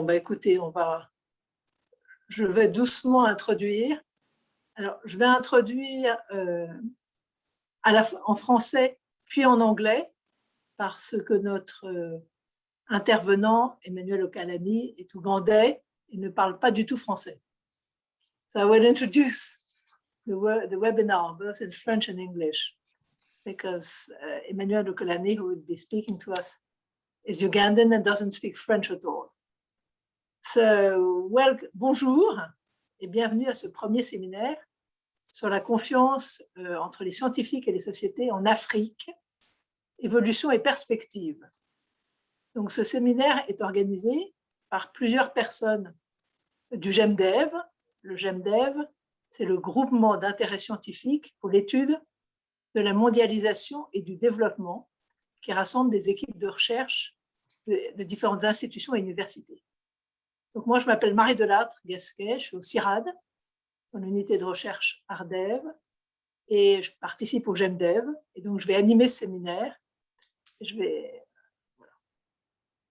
Bon, bah écoutez, je vais doucement introduire. Alors, je vais introduire en français puis en anglais parce que notre intervenant, Emmanuel Ocalani, est ougandais et ne parle pas du tout français. So I will introduce the webinar both in French and English because Emmanuel Ocalani, who will be speaking to us, is Ugandan and doesn't speak French at all. So, bonjour et bienvenue à ce premier séminaire sur la confiance entre les scientifiques et les sociétés en Afrique, évolutions et perspectives. Donc, ce séminaire est organisé par plusieurs personnes du GEMDEV. Le GEMDEV, c'est le groupement d'intérêt scientifique pour l'étude de la mondialisation et du développement qui rassemble des équipes de recherche de différentes institutions et universités. Donc, moi, je m'appelle Marie Delattre-Gasquet, je suis au CIRAD, dans l'unité de recherche ARDEV, et je participe au GEMDEV, et donc je vais animer ce séminaire.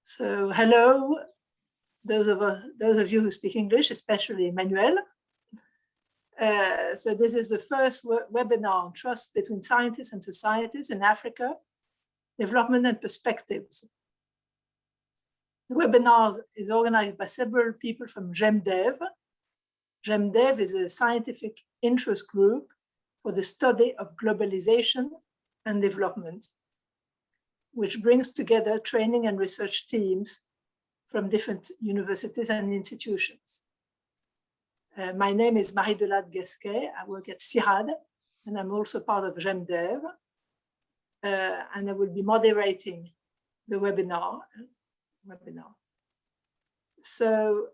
So, hello, those of you who speak English, especially Emmanuel. So this is the first webinar on trust between scientists and societies in Africa, development and perspectives. The webinar is organized by several people from GEMDEV. GEMDEV is a scientific interest group for the study of globalization and development, which brings together training and research teams from different universities and institutions. My name is Marie Delattre-Gasquet. I work at CIRAD, and I'm also part of GEMDEV. And I will be moderating the webinar. So,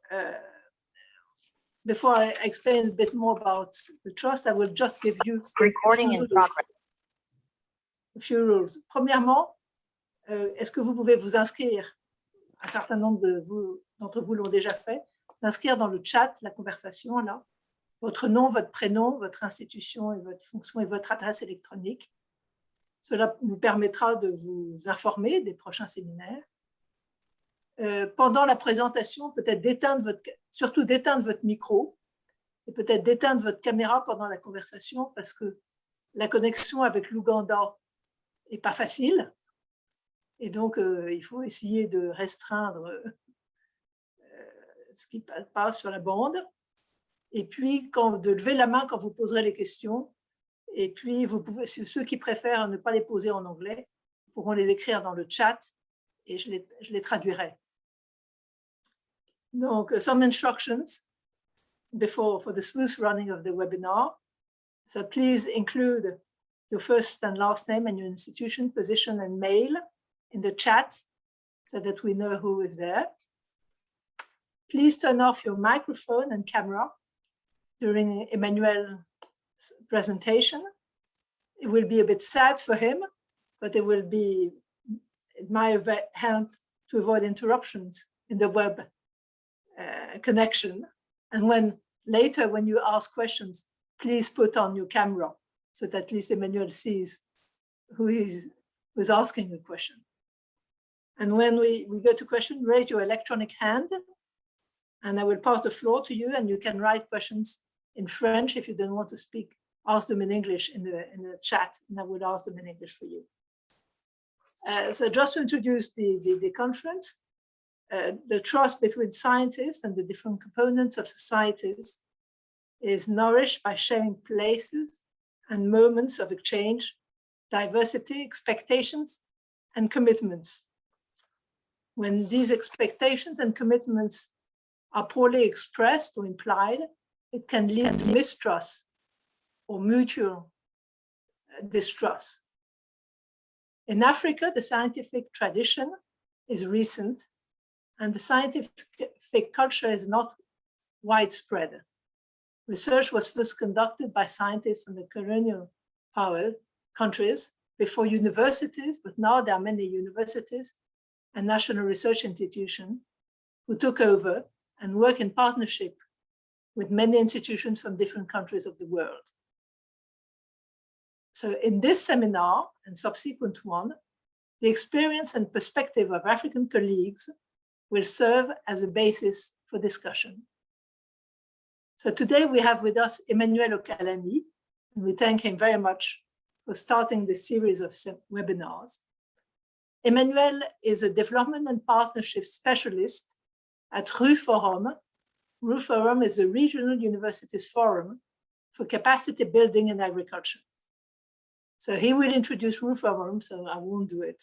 before I explain a bit more about the trust, I will just give you a few rules. Premièrement, est-ce que vous pouvez vous inscrire? Un certain nombre d'entre vous l'ont déjà fait. D'inscrire dans le chat la conversation, là, votre nom, votre prénom, votre institution et votre fonction et votre adresse électronique. Cela nous permettra de vous informer des prochains séminaires. Pendant la présentation, peut-être surtout d'éteindre votre micro et peut-être d'éteindre votre caméra pendant la conversation parce que la connexion avec l'Ouganda n'est pas facile et donc il faut essayer de restreindre ce qui passe sur la bande et puis de lever la main quand vous poserez les questions et puis ceux qui préfèrent ne pas les poser en anglais pourront les écrire dans le chat et je les traduirai. Donc, some instructions for the smooth running of the webinar. So please include your first and last name and your institution, position, and mail in the chat so that we know who is there. Please turn off your microphone and camera during Emmanuel's presentation. It will be a bit sad for him, but it might help to avoid interruptions in the web connection. And later when you ask questions, please put on your camera so that at least Emmanuel sees who is asking the question. And when we go to question, raise your electronic hand and I will pass the floor to you and you can write questions in French if you don't want to ask them in English in the chat and I will ask them in English for you. So just to introduce the conference, the trust between scientists and the different components of societies is nourished by sharing places and moments of exchange, diversity, expectations, and commitments. When these expectations and commitments are poorly expressed or implied, it can lead to mistrust or mutual distrust. In Africa, the scientific tradition is recent and the scientific culture is not widespread. Research was first conducted by scientists from the colonial power countries before universities, but now there are many universities and national research institutions who took over and work in partnership with many institutions from different countries of the world. So in this seminar and subsequent one, the experience and perspective of African colleagues will serve as a basis for discussion. So today we have with us Emmanuel Okalani, and we thank him very much for starting this series of webinars. Emmanuel is a development and partnership specialist at RU Forum. RU Forum is a regional universities forum for capacity building in agriculture. So he will introduce RU Forum, so I won't do it.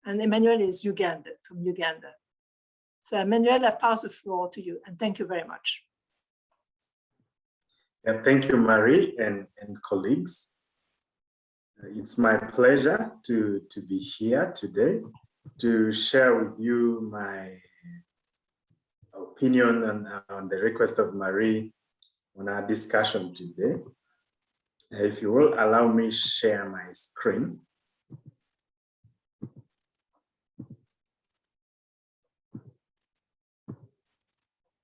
And Emmanuel is from Uganda. So Emmanuel, I pass the floor to you, and thank you very much. Yeah, thank you, Marie and colleagues. It's my pleasure to be here today to share with you my opinion on the request of Marie on our discussion today. If you will allow me share my screen.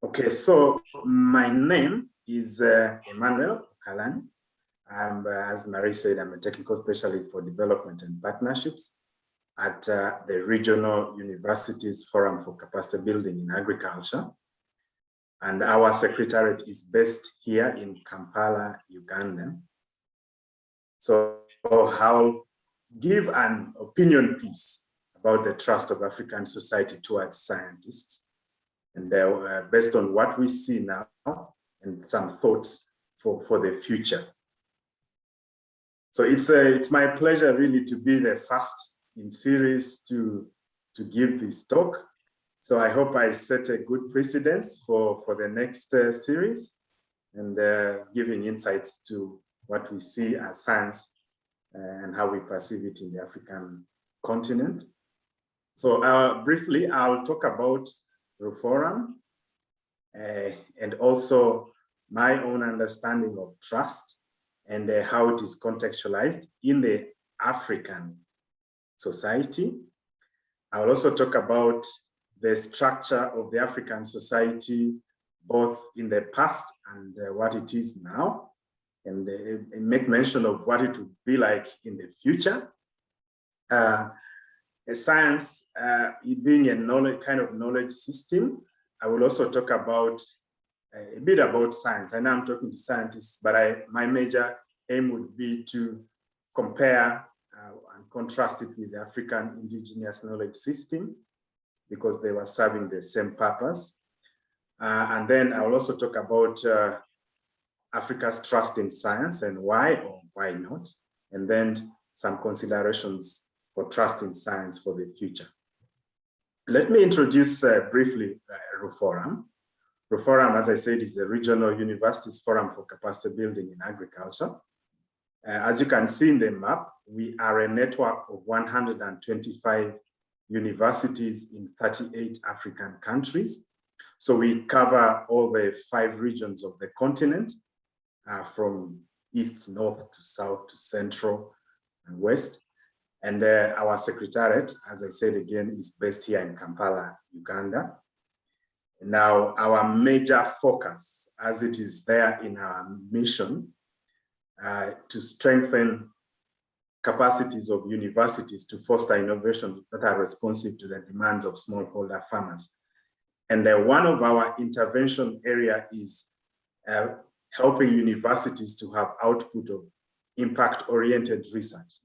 Okay, so my name is Emmanuel Okalani. As Marie said, I'm a technical specialist for development and partnerships at the Regional Universities Forum for Capacity Building in Agriculture. And our secretariat is based here in Kampala, Uganda. So I'll give an opinion piece about the trust of African society towards scientists, and based on what we see now and some thoughts for the future. So it's my pleasure really to be the first in series to give this talk. So I hope I set a good precedence for the next series and giving insights to what we see as science and how we perceive it in the African continent. So briefly, I'll talk about the forum and also my own understanding of trust and how it is contextualized in the African society. I will also talk about the structure of the African society, both in the past and what it is now, and make mention of what it would be like in the future. Science being a kind of knowledge system, I will also talk about a bit about science. I know I'm talking to scientists, but my major aim would be to compare and contrast it with the African indigenous knowledge system, because they were serving the same purpose. And then I will also talk about Africa's trust in science and why or why not, and then some considerations for trust in science for the future. Let me introduce briefly RUForum. RUForum, as I said, is the Regional Universities Forum for Capacity Building in Agriculture. As you can see in the map, we are a network of 125 universities in 38 African countries. So we cover all the 5 regions of the continent, from east, north to south to central and west. And our secretariat, as I said again, is based here in Kampala, Uganda. Now, our major focus, as it is there in our mission, to strengthen capacities of universities to foster innovations that are responsive to the demands of smallholder farmers. And one of our intervention area is helping universities to have output of impact-oriented research.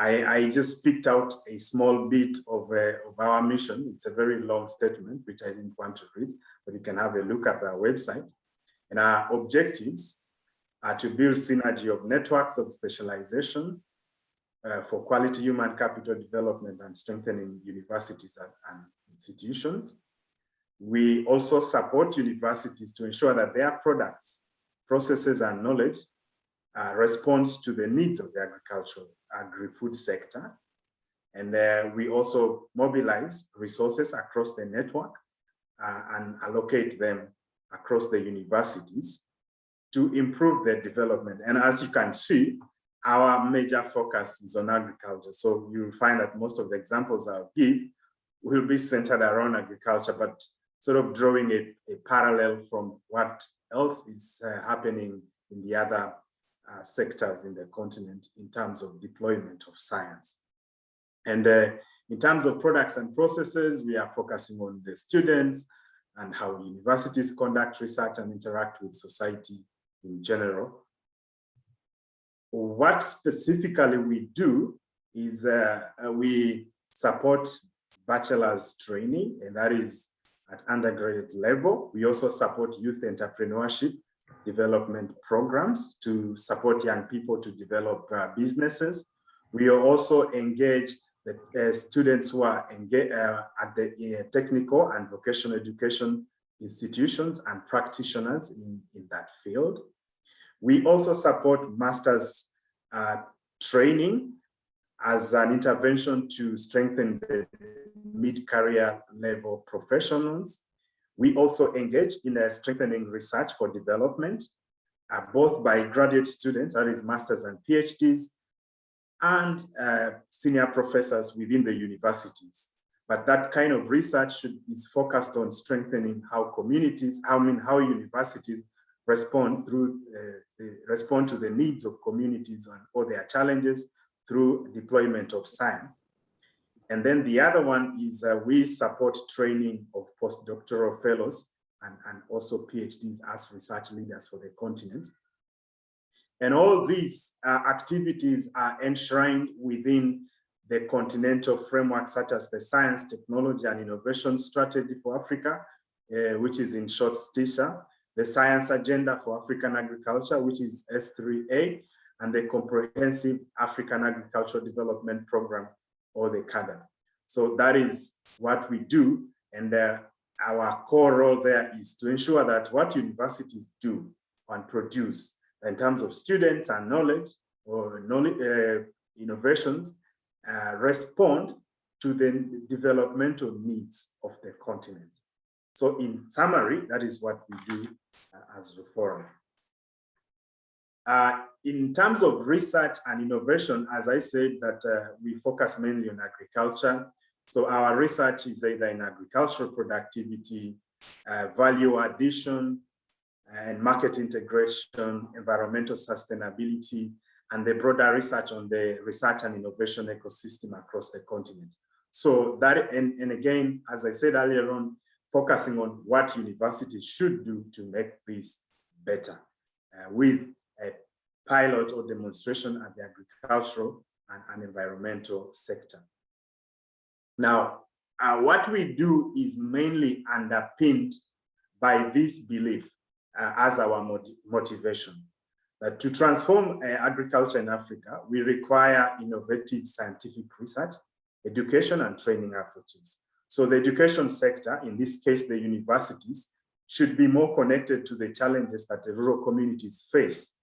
I just picked out a small bit of our mission. It's a very long statement, which I didn't want to read, but you can have a look at our website. And our objectives are to build synergy of networks of specialization for quality human capital development and strengthening universities and institutions. We also support universities to ensure that their products, processes, and knowledge responds to the needs of the agri-food sector. And we also mobilize resources across the network and allocate them across the universities to improve their development. And as you can see, our major focus is on agriculture. So you'll find that most of the examples I'll give will be centered around agriculture, but sort of drawing a parallel from what else is happening in the other sectors in the continent in terms of deployment of science. And In terms of products and processes, we are focusing on the students and how universities conduct research and interact with society in general. What specifically we do is we support bachelor's training, and that is at undergraduate level. We also support youth entrepreneurship development programs to support young people to develop businesses. We also engage the students who are engaged at the technical and vocational education institutions and practitioners in that field. We also support master's training as an intervention to strengthen the mid-career level professionals. We also engage in a strengthening research for development, both by graduate students, that is masters and PhDs, and senior professors within the universities. But that kind of research is focused on strengthening how communities, how universities respond to the needs of communities and all their challenges through deployment of science. And then the other one is we support training of postdoctoral fellows and also PhDs as research leaders for the continent. And all these activities are enshrined within the continental framework, such as the Science, Technology, and Innovation Strategy for Africa, which is in short STISHA, the Science Agenda for African Agriculture, which is S3A, and the Comprehensive African Agricultural Development Program, or the CADA. So that is what we do, and our core role there is to ensure that what universities do and produce in terms of students and knowledge or innovations respond to the developmental needs of the continent. So in summary, that is what we do as the forum. In terms of research and innovation, as I said, that we focus mainly on agriculture. So our research is either in agricultural productivity, value addition, and market integration, environmental sustainability, and the broader research on the research and innovation ecosystem across the continent. So that, and again, as I said earlier on, focusing on what universities should do to make this better with a pilot or demonstration at the agricultural and environmental sector. Now, what we do is mainly underpinned by this belief as our motivation. To transform agriculture in Africa, we require innovative scientific research, education, and training approaches. So the education sector, in this case, the universities, should be more connected to the challenges that the rural communities face,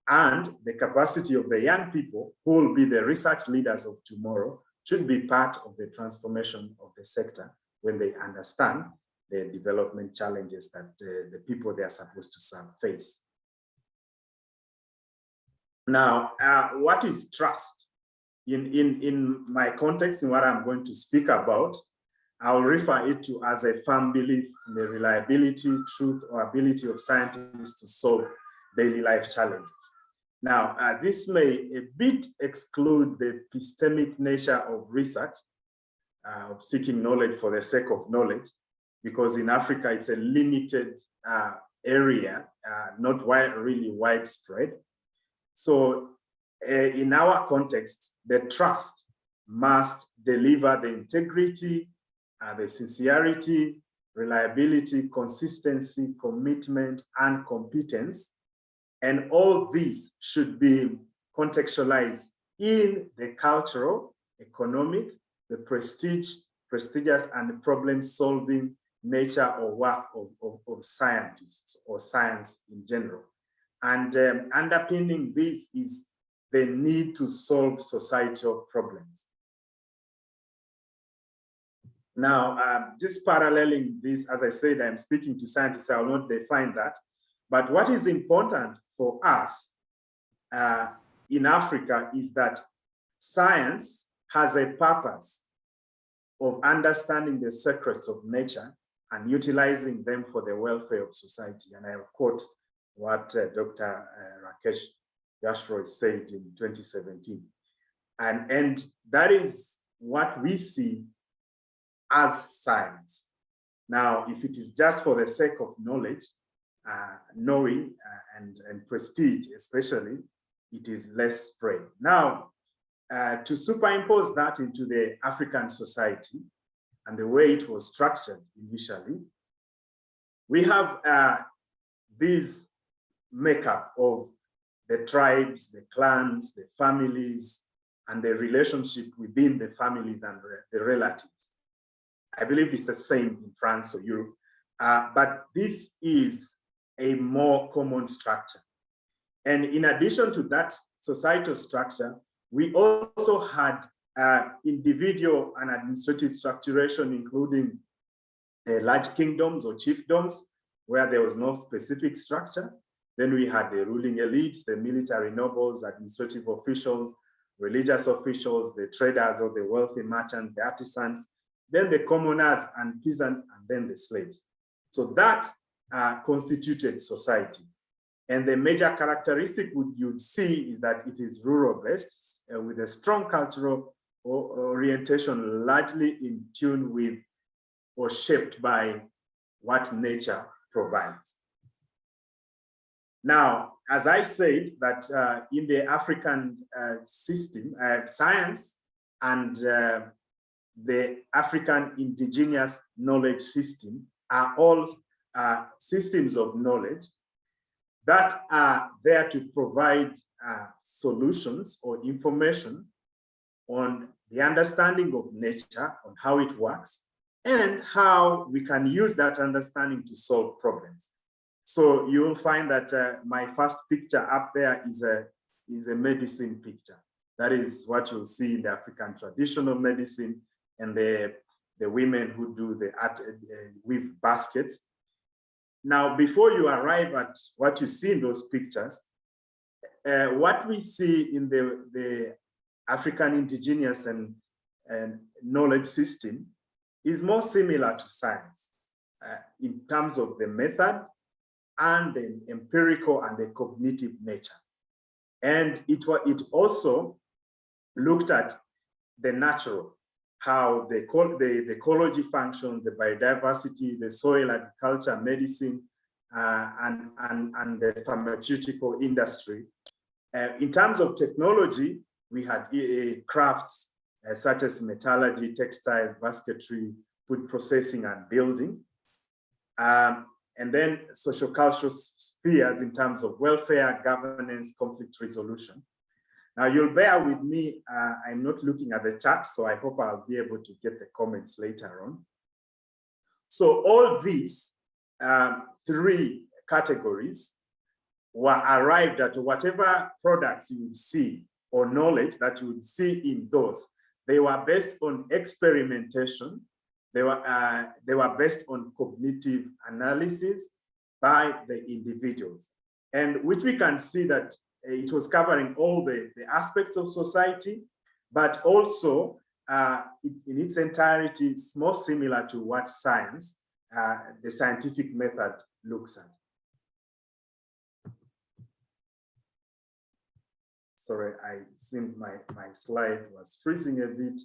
and the capacity of the young people who will be the research leaders of tomorrow should be part of the transformation of the sector when they understand the development challenges that the people they are supposed to serve face. Now, what is trust? In my context, in what I'm going to speak about, I'll refer it to as a firm belief in the reliability, truth, or ability of scientists to solve daily life challenges. Now, this may a bit exclude the epistemic nature of research, of seeking knowledge for the sake of knowledge, because in Africa, it's a limited area, not really widespread. So in our context, the trust must deliver the integrity, the sincerity, reliability, consistency, commitment, and competence. And all these should be contextualized in the cultural, economic, the prestigious, and problem-solving nature or work of scientists or science in general. And underpinning this is the need to solve societal problems. Now, just paralleling this, as I said, I'm speaking to scientists, I will not define that. But what is important for us in Africa is that science has a purpose of understanding the secrets of nature and utilizing them for the welfare of society. And I will quote what Dr. Rakesh Yashroy said in 2017. And that is what we see as science. Now, if it is just for the sake of knowledge, knowing and prestige especially, it is less spread. Now, to superimpose that into the African society and the way it was structured initially, we have this makeup of the tribes, the clans, the families, and the relationship within the families and the relatives. I believe it's the same in France or Europe, but this is a more common structure. And in addition to that societal structure, we also had individual and administrative structuration, including large kingdoms or chiefdoms, where there was no specific structure. Then we had the ruling elites, the military nobles, administrative officials, religious officials, the traders or the wealthy merchants, the artisans, then the commoners and peasants, and then the slaves. So that constituted society. And the major characteristic you'd see is that it is rural-based with a strong cultural orientation, largely in tune with or shaped by what nature provides. Now, as I said, that in the African system, science and the African indigenous knowledge system are all systems of knowledge that are there to provide solutions or information on the understanding of nature, on how it works, and how we can use that understanding to solve problems. So you will find that my first picture up there is a medicine picture. That is what you'll see in the African traditional medicine and the women who do the art, weave baskets. Now, before you arrive at what you see in those pictures, what we see in the African indigenous and knowledge system is more similar to science in terms of the method and the empirical and the cognitive nature. And it also looked at the natural, how the ecology functions, the biodiversity, the soil, agriculture, medicine, and the pharmaceutical industry. In terms of technology, we had crafts such as metallurgy, textile, basketry, food processing, and building. And then social-cultural spheres in terms of welfare, governance, conflict resolution. Now, you'll bear with me. I'm not looking at the chat, so I hope I'll be able to get the comments later on. So all these three categories were arrived at, whatever products you would see or knowledge that you would see in those. They were based on experimentation. They were based on cognitive analysis by the individuals, and which we can see that it was covering all the aspects of society, but also in its entirety, it's more similar to what science, the scientific method, looks at. Sorry, I think my slide was freezing a bit,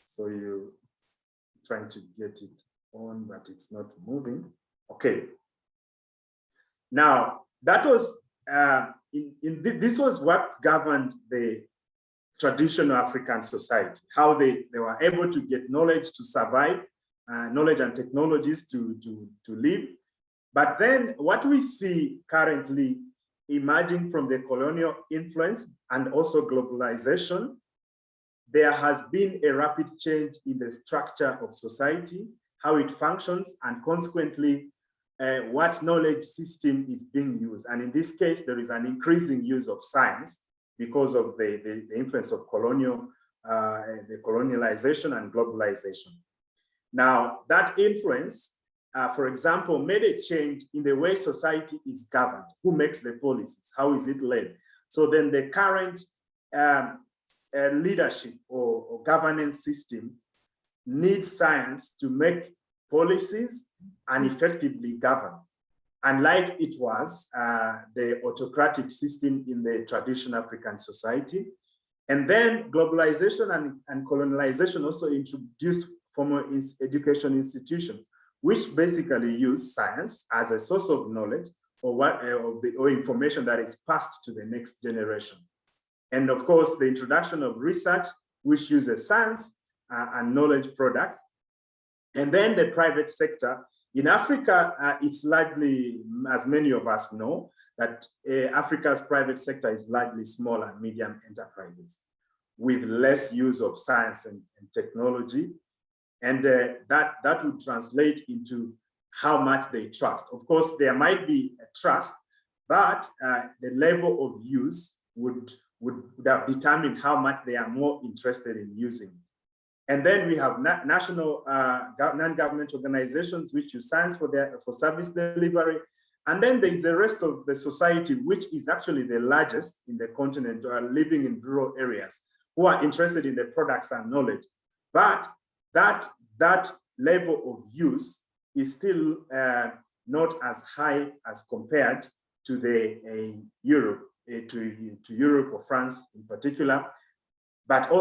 so you're trying to get it on, but it's not moving. Okay. Now, that was, this was what governed the traditional African society, how they were able to get knowledge to survive, knowledge and technologies to live. But then what we see currently emerging from the colonial influence and also globalization, there has been a rapid change in the structure of society, how it functions, and consequently, what knowledge system is being used. And in this case, there is an increasing use of science because of the influence of the colonialization and globalization. Now, that influence, for example, made a change in the way society is governed. Who makes the policies? How is it led? So then the current leadership or governance system needs science to make policies and effectively govern. Unlike it was the autocratic system in the traditional African society, And then globalization and colonialization also introduced formal education institutions, which basically use science as a source of knowledge or information that is passed to the next generation. And of course, the introduction of research, which uses science and knowledge products. And then the private sector. In Africa, it's largely, as many of us know, that Africa's private sector is largely small and medium enterprises with less use of science and technology. And that would translate into how much they trust. Of course, there might be a trust, but the level of use would have determined how much they are more interested in using. And then we have national non-government organizations which use science for service delivery. And then there is the rest of the society, which is actually the largest in the continent, living in rural areas, who are interested in the products and knowledge. But that level of use is still not as high as compared to the Europe, to Europe or France in particular. But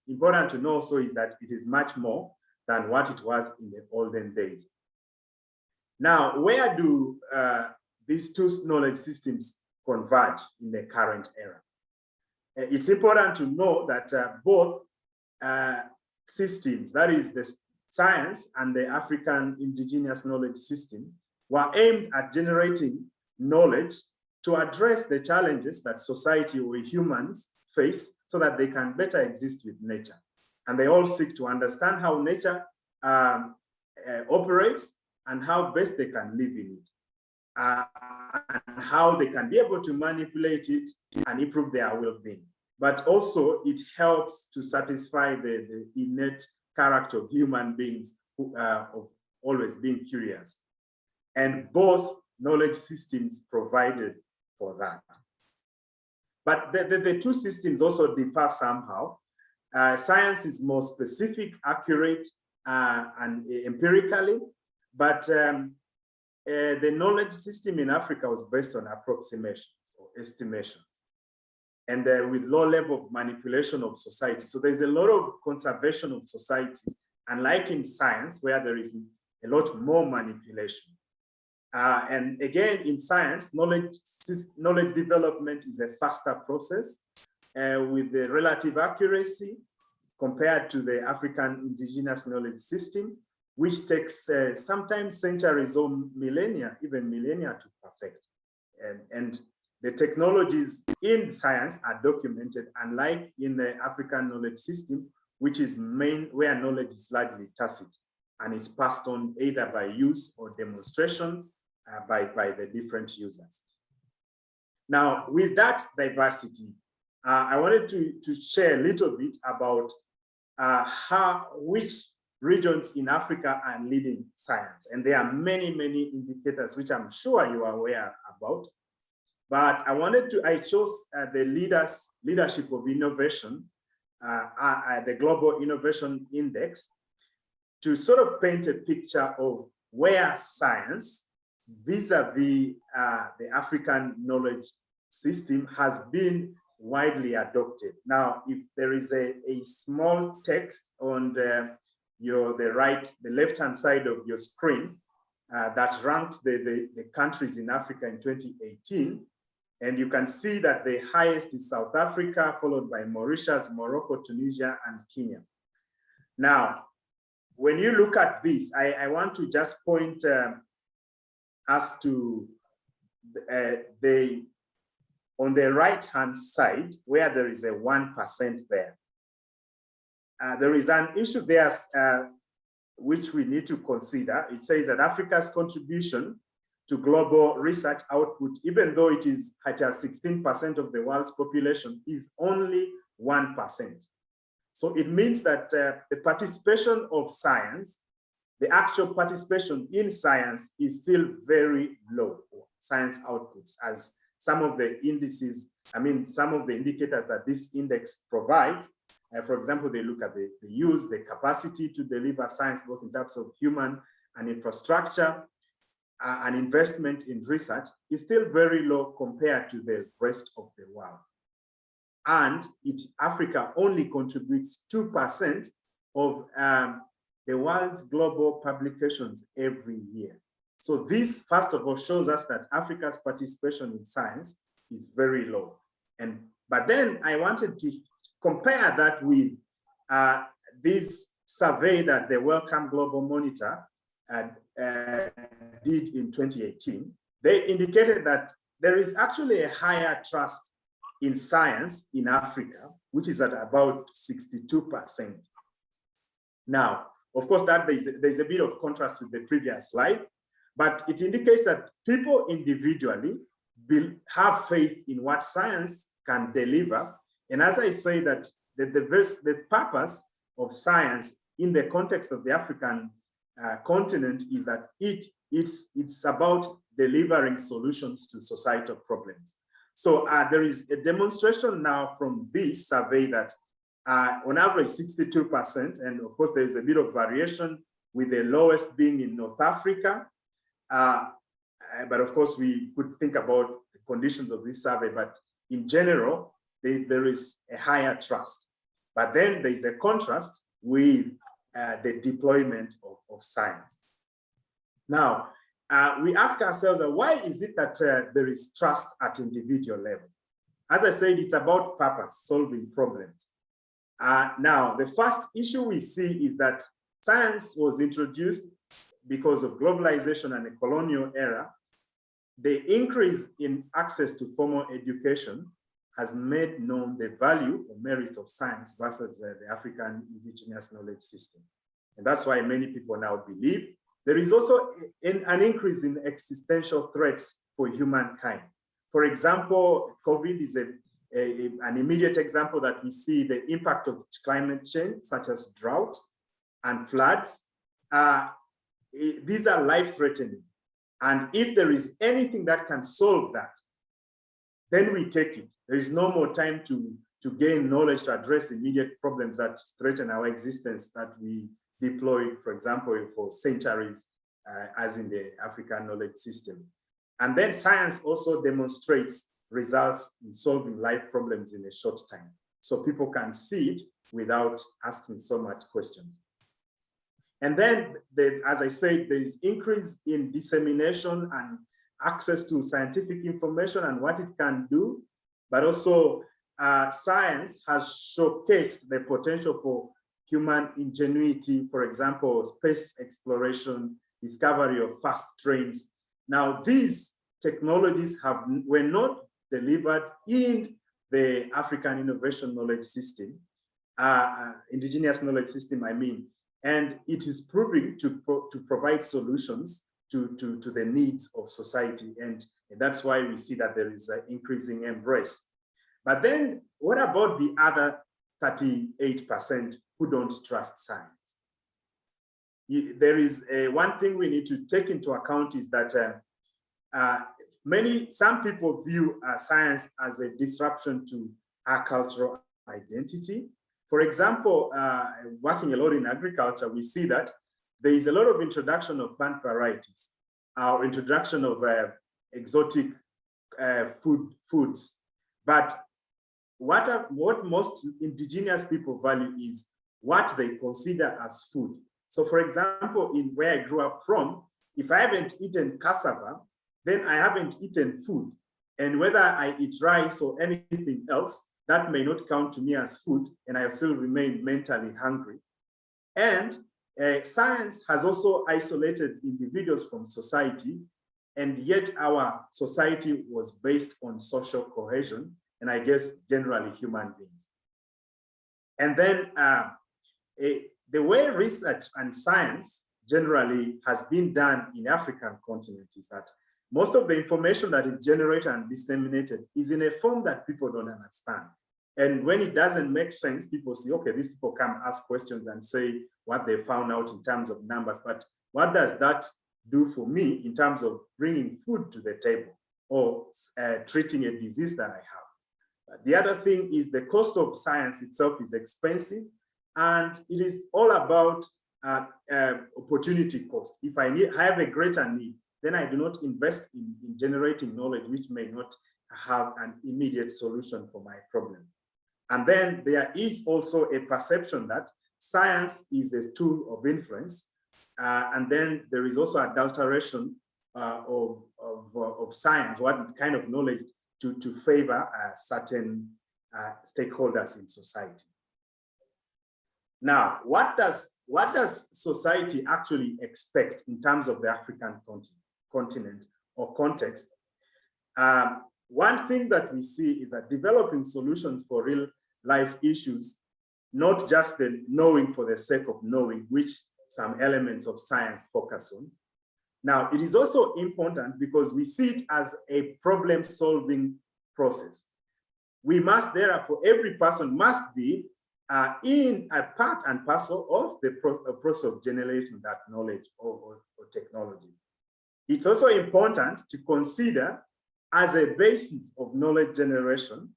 important to know also is that it is much more than what it was in the olden days. Now, where do these two knowledge systems converge in the current era? It's important to know that both systems, that is the science and the African indigenous knowledge system, were aimed at generating knowledge to address the challenges that society or humans face so that they can better exist with nature. And they all seek to understand how nature operates and how best they can live in it, and how they can be able to manipulate it and improve their well-being. But also it helps to satisfy the innate character of human beings of always being curious. And both knowledge systems provided for that. But the two systems also differ somehow. Science is more specific, accurate, and empirically, but the knowledge system in Africa was based on approximations or estimations, and with low level of manipulation of society. So there's a lot of conservation of society, unlike in science, where there is a lot more manipulation. And again, in science, knowledge development is a faster process with the relative accuracy compared to the African indigenous knowledge system, which takes sometimes centuries or millennia, even millennia to perfect. And the technologies in science are documented, unlike in the African knowledge system, which is where knowledge is largely tacit and is passed on either by use or demonstration by the different users. Now, with that diversity, I wanted to share a little bit about which regions in Africa are leading science. And there are many, many indicators, which I'm sure you are aware about. But I chose the leadership of innovation, the Global Innovation Index, to sort of paint a picture of where science vis-a-vis the African knowledge system has been widely adopted. Now, if there is a small text on the left-hand side of your screen that ranked the countries in Africa in 2018, and you can see that the highest is South Africa, followed by Mauritius, Morocco, Tunisia, and Kenya. Now, when you look at this, I want to just point us to on the right-hand side, where there is a 1% there. There is an issue there which we need to consider. It says that Africa's contribution to global research output, even though it is at 16% of the world's population, is only 1%. So it means that the participation of science, the actual participation in science is still very low, science outputs, as some of the indices, some of the indicators that this index provides. For example, they look at the use, the capacity to deliver science, both in terms of human and infrastructure, and investment in research is still very low compared to the rest of the world. and Africa only contributes 2% of the world's global publications every year. So this, first of all, shows us that Africa's participation in science is very low. But then I wanted to compare that with this survey that the Wellcome Global Monitor did in 2018. They indicated that there is actually a higher trust in science in Africa, which is at about 62%. Now, of course, that there's a bit of contrast with the previous slide, but it indicates that people individually have faith in what science can deliver. And as I say, that the purpose of science in the context of the African continent is that it's about delivering solutions to societal problems. So there is a demonstration now from this survey that on average 62%, and of course there is a bit of variation with the lowest being in North Africa. But of course we could think about the conditions of this survey, but in general, there is a higher trust. But then there is a contrast with the deployment of science. Now, we ask ourselves, why is it that there is trust at individual level? As I said, it's about purpose, solving problems. Now, the first issue we see is that science was introduced because of globalization and the colonial era. The increase in access to formal education has made known the value or merit of science versus the African indigenous knowledge system. And that's why many people now believe there is also an increase in existential threats for humankind. For example, COVID is an immediate example that we see the impact of climate change, such as drought and floods. These are life-threatening. And if there is anything that can solve that, then we take it. There is no more time to gain knowledge to address immediate problems that threaten our existence that we deployed, for example, for centuries, as in the African knowledge system. And then science also demonstrates results in solving life problems in a short time. So people can see it without asking so much questions. And then, as I said, there is increase in dissemination and access to scientific information and what it can do, but also science has showcased the potential for human ingenuity, for example, space exploration, discovery of fast trains. Now, these technologies were not delivered in the African innovation knowledge system, indigenous knowledge system, I mean, and it is proving to provide solutions to the needs of society. And that's why we see that there is an increasing embrace. But then what about the other 38% who don't trust science? There is one thing we need to take into account is that some people view science as a disruption to our cultural identity. For example, working a lot in agriculture, we see that there is a lot of introduction of plant varieties, or introduction of exotic foods. But what most indigenous people value is what they consider as food. So for example, in where I grew up from, if I haven't eaten cassava, then I haven't eaten food. And whether I eat rice or anything else, that may not count to me as food, and I still remain mentally hungry. And science has also isolated individuals from society, and yet our society was based on social cohesion, and I guess generally human beings. And then the way research and science generally has been done in the African continent is that most of the information that is generated and disseminated is in a form that people don't understand. And when it doesn't make sense, people say, okay, these people come ask questions and say what they found out in terms of numbers. But what does that do for me in terms of bringing food to the table or treating a disease that I have? The other thing is the cost of science itself is expensive, and it is all about opportunity cost. If I have a greater need, then I do not invest in generating knowledge which may not have an immediate solution for my problem. And then there is also a perception that science is a tool of influence. And then there is also adulteration of science, what kind of knowledge to favor certain stakeholders in society. Now, what does society actually expect in terms of the African continent or context? One thing that we see is that developing solutions for real life issues, not just the knowing for the sake of knowing, which some elements of science focus on. Now, it is also important because we see it as a problem-solving process. We must, therefore, every person must be in a part and parcel of the process of generating that knowledge or technology. It's also important to consider as a basis of knowledge generation,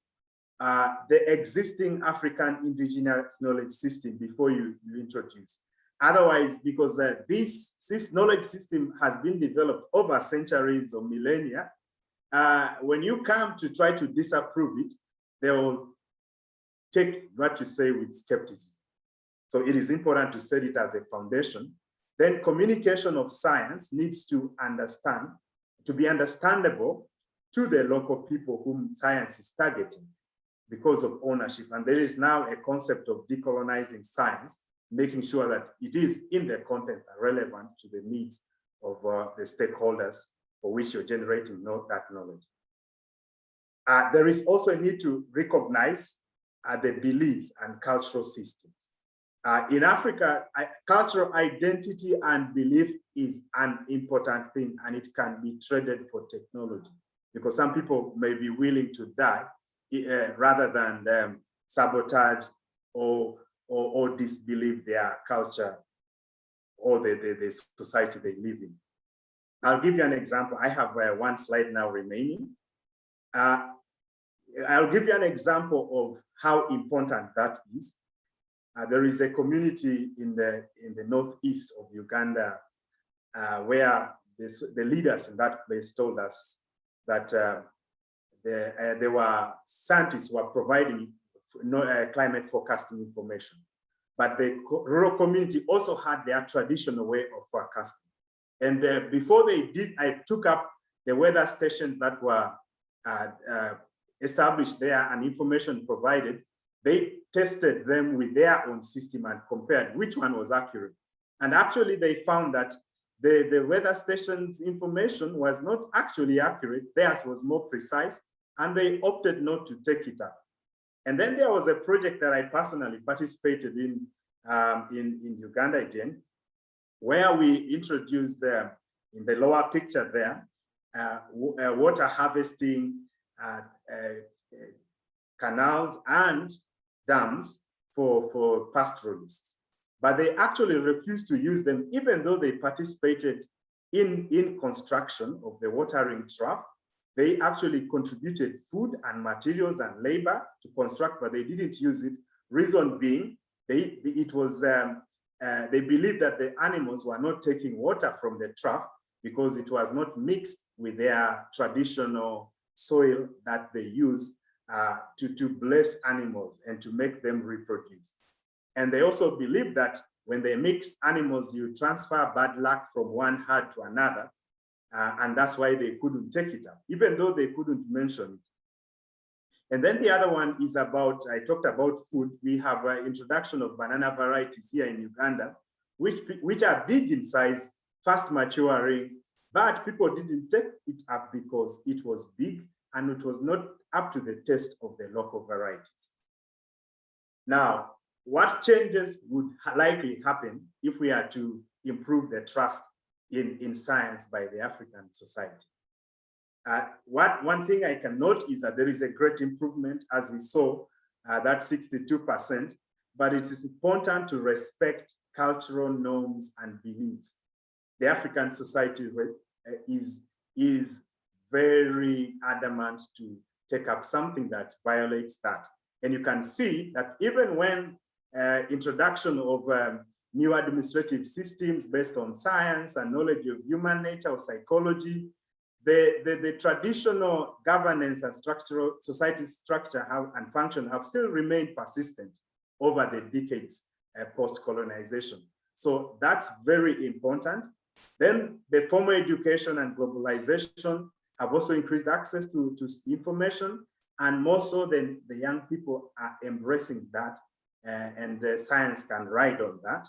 the existing African indigenous knowledge system before you introduce. Otherwise, because this knowledge system has been developed over centuries or millennia, when you come to try to disapprove it, they will take what you say with skepticism. So it is important to set it as a foundation. Then communication of science needs to be understandable to the local people whom science is targeting because of ownership. And there is now a concept of decolonizing science, making sure that it is in the content relevant to the needs of the stakeholders for which you're generating that knowledge. There is also a need to recognize the beliefs and cultural systems. In Africa, cultural identity and belief is an important thing, and it can be traded for technology because some people may be willing to die rather than sabotage or disbelieve their culture or the society they live in. I'll give you an example. I have one slide now remaining. I'll give you an example of how important that is. There is a community in the northeast of Uganda where the leaders in that place told us that there were scientists who were providing climate forecasting information. But the rural community also had their traditional way of forecasting. And before they did, I took up the weather stations that were established there and information provided. They tested them with their own system and compared which one was accurate. And actually they found that the weather station's information was not actually accurate. Theirs was more precise, and they opted not to take it up. And then there was a project that I personally participated in Uganda again, where we introduced in the lower picture there, water harvesting canals and dams for pastoralists. But they actually refused to use them, even though they participated in construction of the watering trough. They actually contributed food and materials and labor to construct, but they didn't use it. Reason being, they believed that the animals were not taking water from the trough because it was not mixed with their traditional soil that they use to bless animals and to make them reproduce. And they also believed that when they mixed animals, you transfer bad luck from one herd to another. And that's why they couldn't take it up, even though they couldn't mention it. And then the other one is about, I talked about food. We have an introduction of banana varieties here in Uganda, which are big in size, fast maturing, but people didn't take it up because it was big and it was not up to the taste of the local varieties. Now, what changes would likely happen if we are to improve the trust in science by the African society? One thing I can note is that there is a great improvement, as we saw, that 62%, but it is important to respect cultural norms and beliefs. The African society is very adamant to take up something that violates that. And you can see that even when introduction of new administrative systems based on science and knowledge of human nature or psychology, the traditional governance and structural society structure and function have still remained persistent over the decades post-colonization. So that's very important. Then the formal education and globalization have also increased access to information, and more so than the young people are embracing that, and science can ride on that.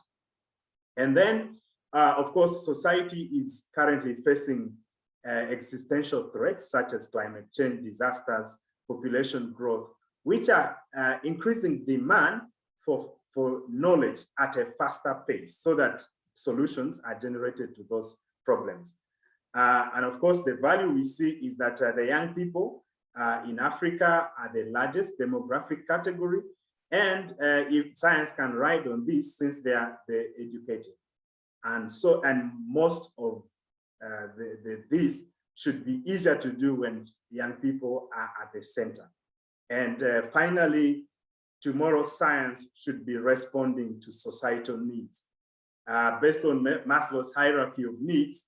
And then, of course, society is currently facing existential threats such as climate change, disasters, population growth, which are increasing demand for knowledge at a faster pace so that solutions are generated to those problems. And of course, the value we see is that the young people in Africa are the largest demographic category. And if science can ride on this, since they are educated. And so, and most of this should be easier to do when young people are at the center. And finally, tomorrow's science should be responding to societal needs. Based on Maslow's hierarchy of needs,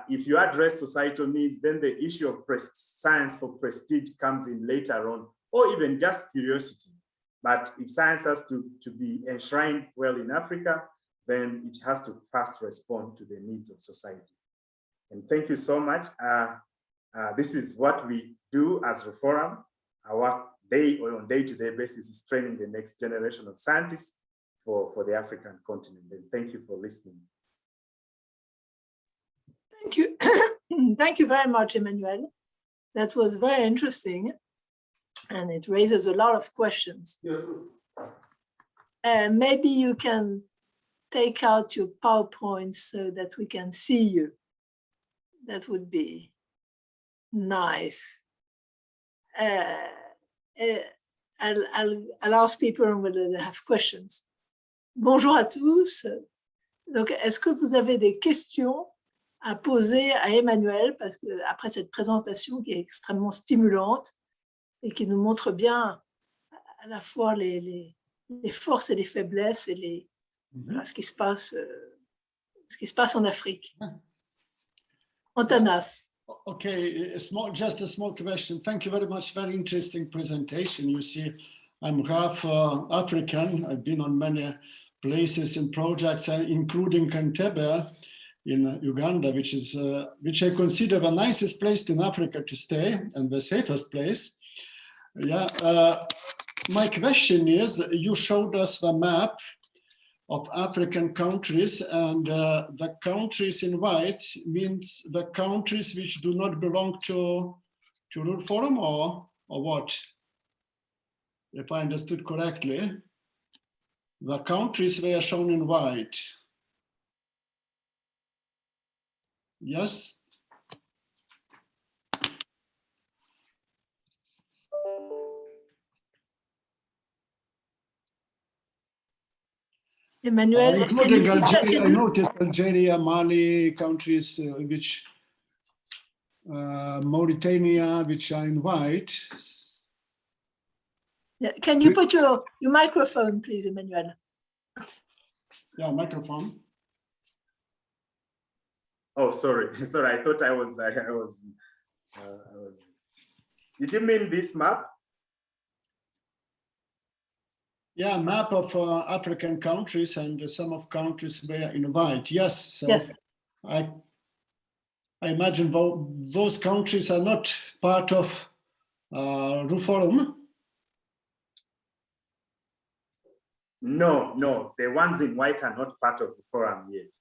if you address societal needs, then the issue of science for prestige comes in later on, or even just curiosity. But if science has to be enshrined well in Africa, then it has to first respond to the needs of society. And thank you so much. This is what we do as Reforum. Our on day-to-day basis is training the next generation of scientists for the African continent. And thank you for listening. Thank you. Thank you very much, Emmanuel. That was very interesting. And it raises a lot of questions. Maybe you can take out your PowerPoint so that we can see you. That would be nice. I'll ask people whether they have questions. Bonjour à tous. Donc, est-ce que vous avez des questions à poser à Emmanuel, parce que après cette présentation qui est extrêmement stimulante et qui nous montre bien à la fois les forces et les faiblesses et voilà, ce qui se passe en Afrique. Antanas. Okay, just a small question. Thank you very much. Very interesting presentation. You see, I'm half African. I've been on many places and projects, including Canterbury in Uganda, which I consider the nicest place in Africa to stay and the safest place. Yeah. My question is, you showed us the map of African countries, and the countries in white means the countries which do not belong to Rule Forum, or what? If I understood correctly, the countries were shown in white. Yes? Emmanuel, including Algeria, I noticed Algeria, Mali, countries which Mauritania, which are in white. Yeah. Can you put your microphone, please, Emmanuel? Yeah, microphone. Oh, sorry. Sorry, I thought I was. Did you mean this map? Yeah, map of African countries, and some of countries were in white. Yes. So yes. I imagine those countries are not part of Rule Forum. No, the ones in white are not part of the forum yet.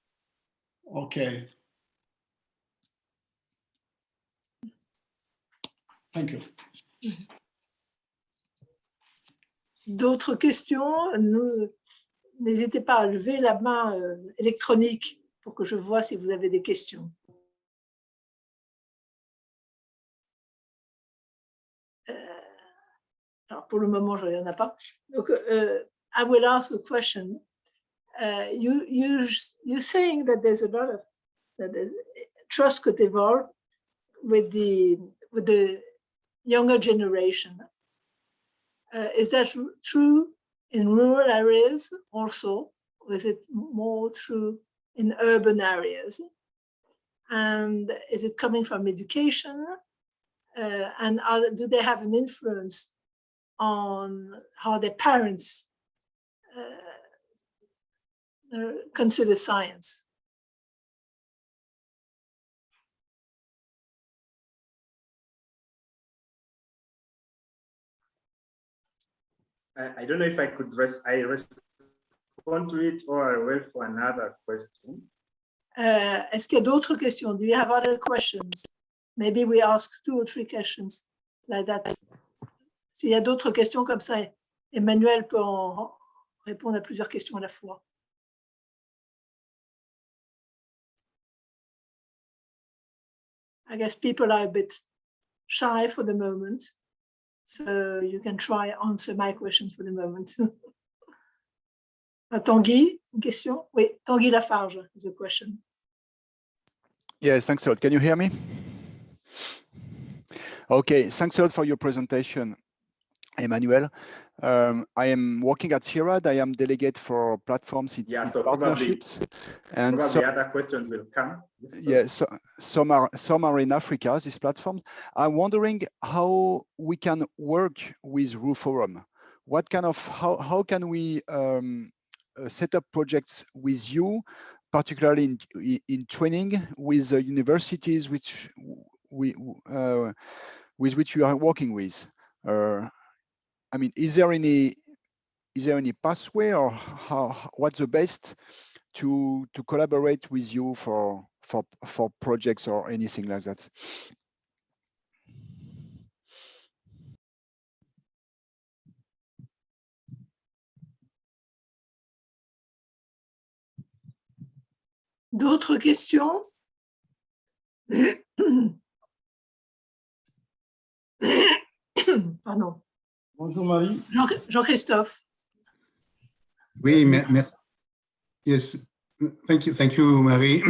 Okay. Thank you. D'autres questions? N'hésitez pas à lever la main électronique pour que je vois si vous avez des questions. Alors pour le moment, il n'y en a pas. Donc, I will ask a question. You're saying that there's a lot of trust could evolve with the younger generation. Is that true in rural areas also, or is it more true in urban areas? And is it coming from education? And do they have an influence on how their parents consider science? I don't know if I could respond to it or I wait for another question. Est-ce qu'il y a d'autres questions? Do you have other questions? Maybe we ask 2 or 3 questions like that. S'il y a d'autres questions comme ça, Emmanuel peut en répondre à plusieurs questions à la fois. I guess people are a bit shy for the moment, so you can try answer my questions for the moment. Tanguy, une question? Oui, Tanguy Lafarge is a question. Yes, thanks a lot. Can you hear me? Okay, thanks a lot for your presentation, Emmanuel. I am working at CIRAD. I am delegate for platforms in partnerships. And probably other questions will come. Yes, some are in Africa, these platforms. I'm wondering how we can work with RU Forum. What kind of, how can we set up projects with you, particularly in training with universities with which you are working with? I mean, is there any pathway, or what's the best to collaborate with you for projects or anything like that? D'autres questions? Pardon. Bonjour Marie. Jean-Christophe. Oui, yes, thank you, Marie.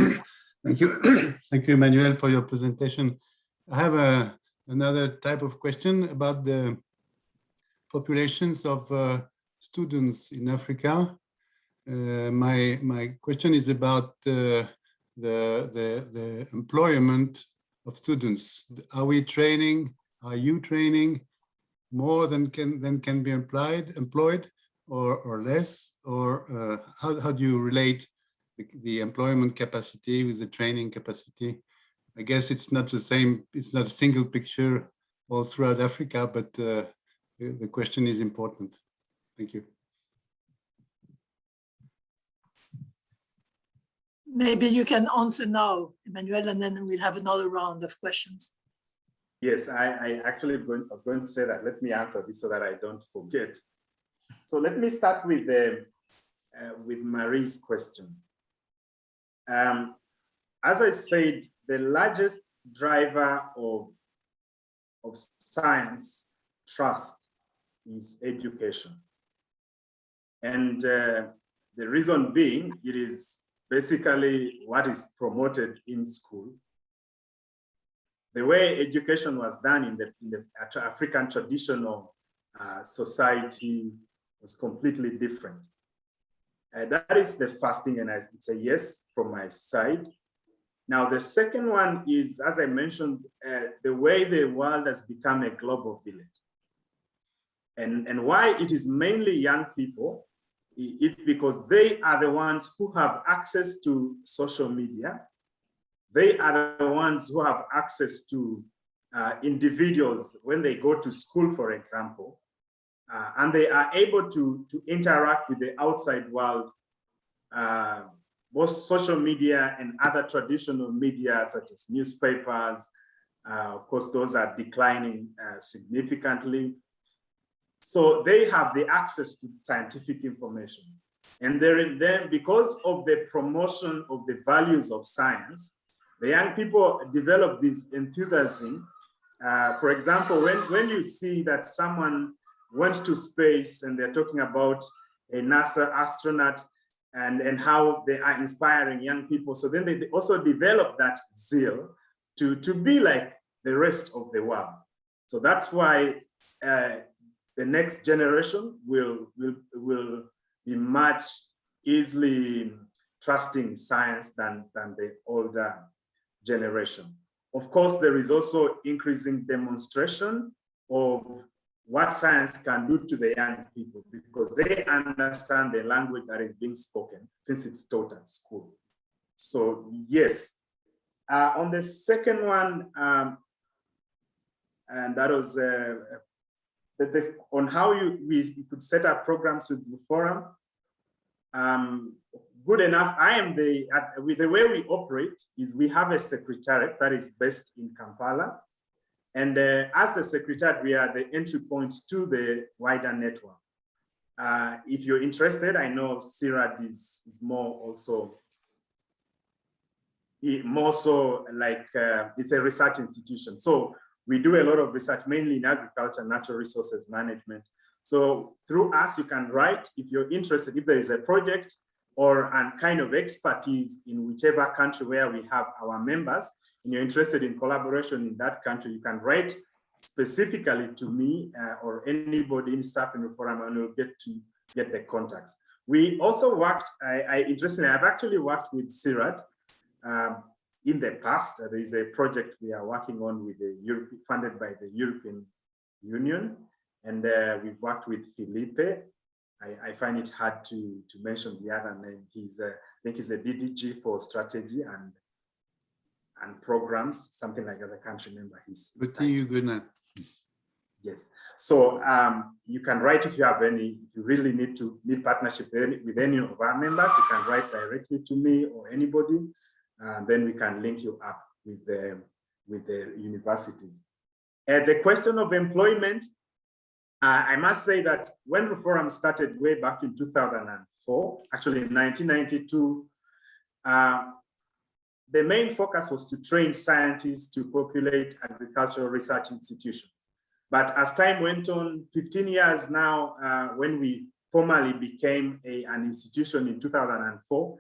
Thank you, Emmanuel, for your presentation. I have another type of question about the populations of students in Africa. My question is about the employment of students. Are we training? Are you training more than can be employed, or less? Or how do you relate the employment capacity with the training capacity? I guess it's not the same. It's not a single picture all throughout Africa, but the question is important. Thank you. Maybe you can answer now, Emmanuel, and then we'll have another round of questions. Yes, I actually was going to say that. Let me answer this so that I don't forget. So let me start with Marie's question. As I said, the largest driver of science trust is education. And the reason being, it is basically what is promoted in school. The way education was done in the African traditional society was completely different. That is the first thing, and it's a yes from my side. Now, the second one is, as I mentioned, the way the world has become a global village. And why it is mainly young people, it's because they are the ones who have access to social media. They are the ones who have access to individuals when they go to school, for example, and they are able to interact with the outside world, both social media and other traditional media, such as newspapers. Of course, those are declining significantly. So they have the access to scientific information. And then, because of the promotion of the values of science, the young people develop this enthusiasm. For example, when you see that someone went to space and they're talking about a NASA astronaut and how they are inspiring young people, so then they also develop that zeal to be like the rest of the world. So that's why the next generation will be much easily trusting science than the older generation. Of course, there is also increasing demonstration of what science can do to the young people, because they understand the language that is being spoken since it's taught at school. So yes, on the second one, and that was on how we could set up programs with the forum. Good enough. With the way we operate is we have a secretariat that is based in Kampala. And as the secretariat, we are the entry point to the wider network. If you're interested, I know CIRAD is more so like it's a research institution. So we do a lot of research, mainly in agriculture, natural resources management. So through us, you can write if you're interested, if there is a project or a kind of expertise in whichever country where we have our members, and you're interested in collaboration in that country, you can write specifically to me or anybody in staff in the forum, and we'll get the contacts. We also worked, interestingly, I've actually worked with CIRAD in the past. There is a project we are working on with the funded by the European Union, and we've worked with Felipe. I find it hard to mention the other name. I think he's a DDG for strategy and programs, something like that. I can't remember his title. Yes. So you can write if you have any, if you really need partnership with any of our members, you can write directly to me or anybody. Then we can link you up with the universities. The question of employment, I must say that when the forum started way back in 2004, actually in 1992, the main focus was to train scientists to populate agricultural research institutions. But as time went on, 15 years now, when we formally became an institution in 2004,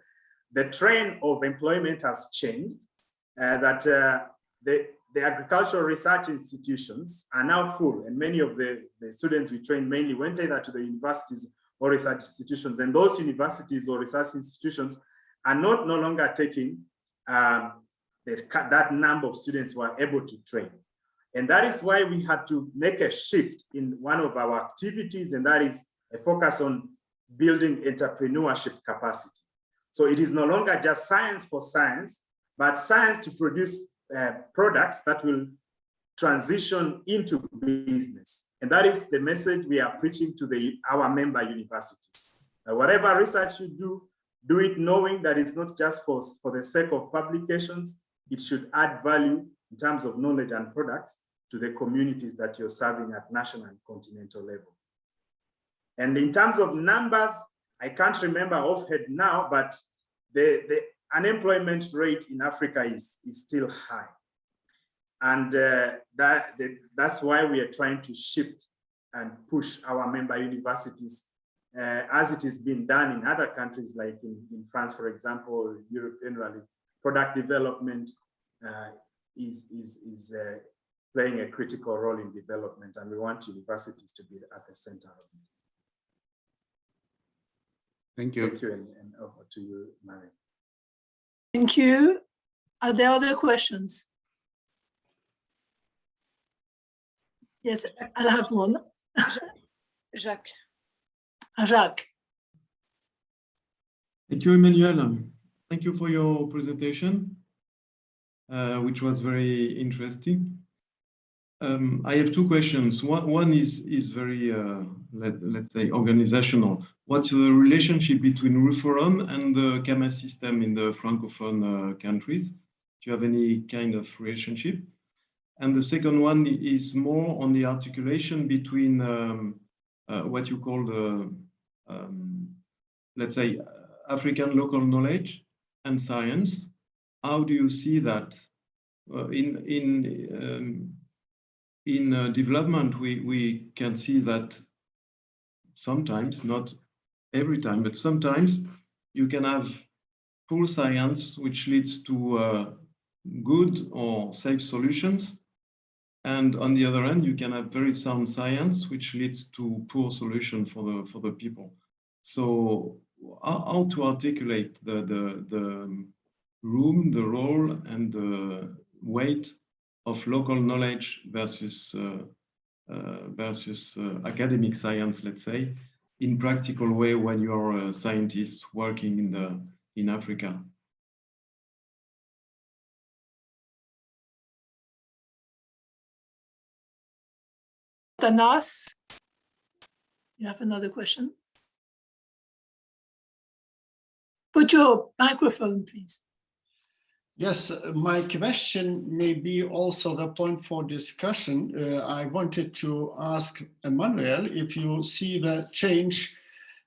the trend of employment has changed, the agricultural research institutions are now full, and many of the students we trained mainly went either to the universities or research institutions, and those universities or research institutions are no longer taking that number of students who are able to train. And that is why we had to make a shift in one of our activities, and that is a focus on building entrepreneurship capacity. So it is no longer just science for science, but science to produce products that will transition into business. And that is the message we are preaching to our member universities. Whatever research you do it knowing that it's not just for the sake of publications. It should add value in terms of knowledge and products to the communities that you're serving at national and continental level. And in terms of numbers, I can't remember offhand now, but the unemployment rate in Africa is still high. And that's why we are trying to shift and push our member universities as it is being done in other countries, like in France, for example, Europe generally. Product development is playing a critical role in development, and we want universities to be at the center of it. Thank you. Thank you, and over to you, Mary. Thank you. Are there other questions? Yes, I'll have one. Jacques. Jacques. Thank you, Emmanuel. Thank you for your presentation, which was very interesting. I have two questions. One is very, let's say, organizational. What's the relationship between RUFORUM and the CAMA system in the Francophone countries? Do you have any kind of relationship? And the second one is more on the articulation between what you call the, let's say, African local knowledge and science. How do you see that in development? We can see that sometimes, not every time, but sometimes you can have poor science, which leads to good or safe solutions. And on the other hand, you can have very sound science, which leads to poor solution for the people. So how to articulate the room, the role, and the weight of local knowledge versus academic science, let's say, in practical way when you're a scientist working in Africa? Tanas, you have another question? Put your microphone, please. Yes, my question may be also the point for discussion. I wanted to ask Emmanuel if you see the change,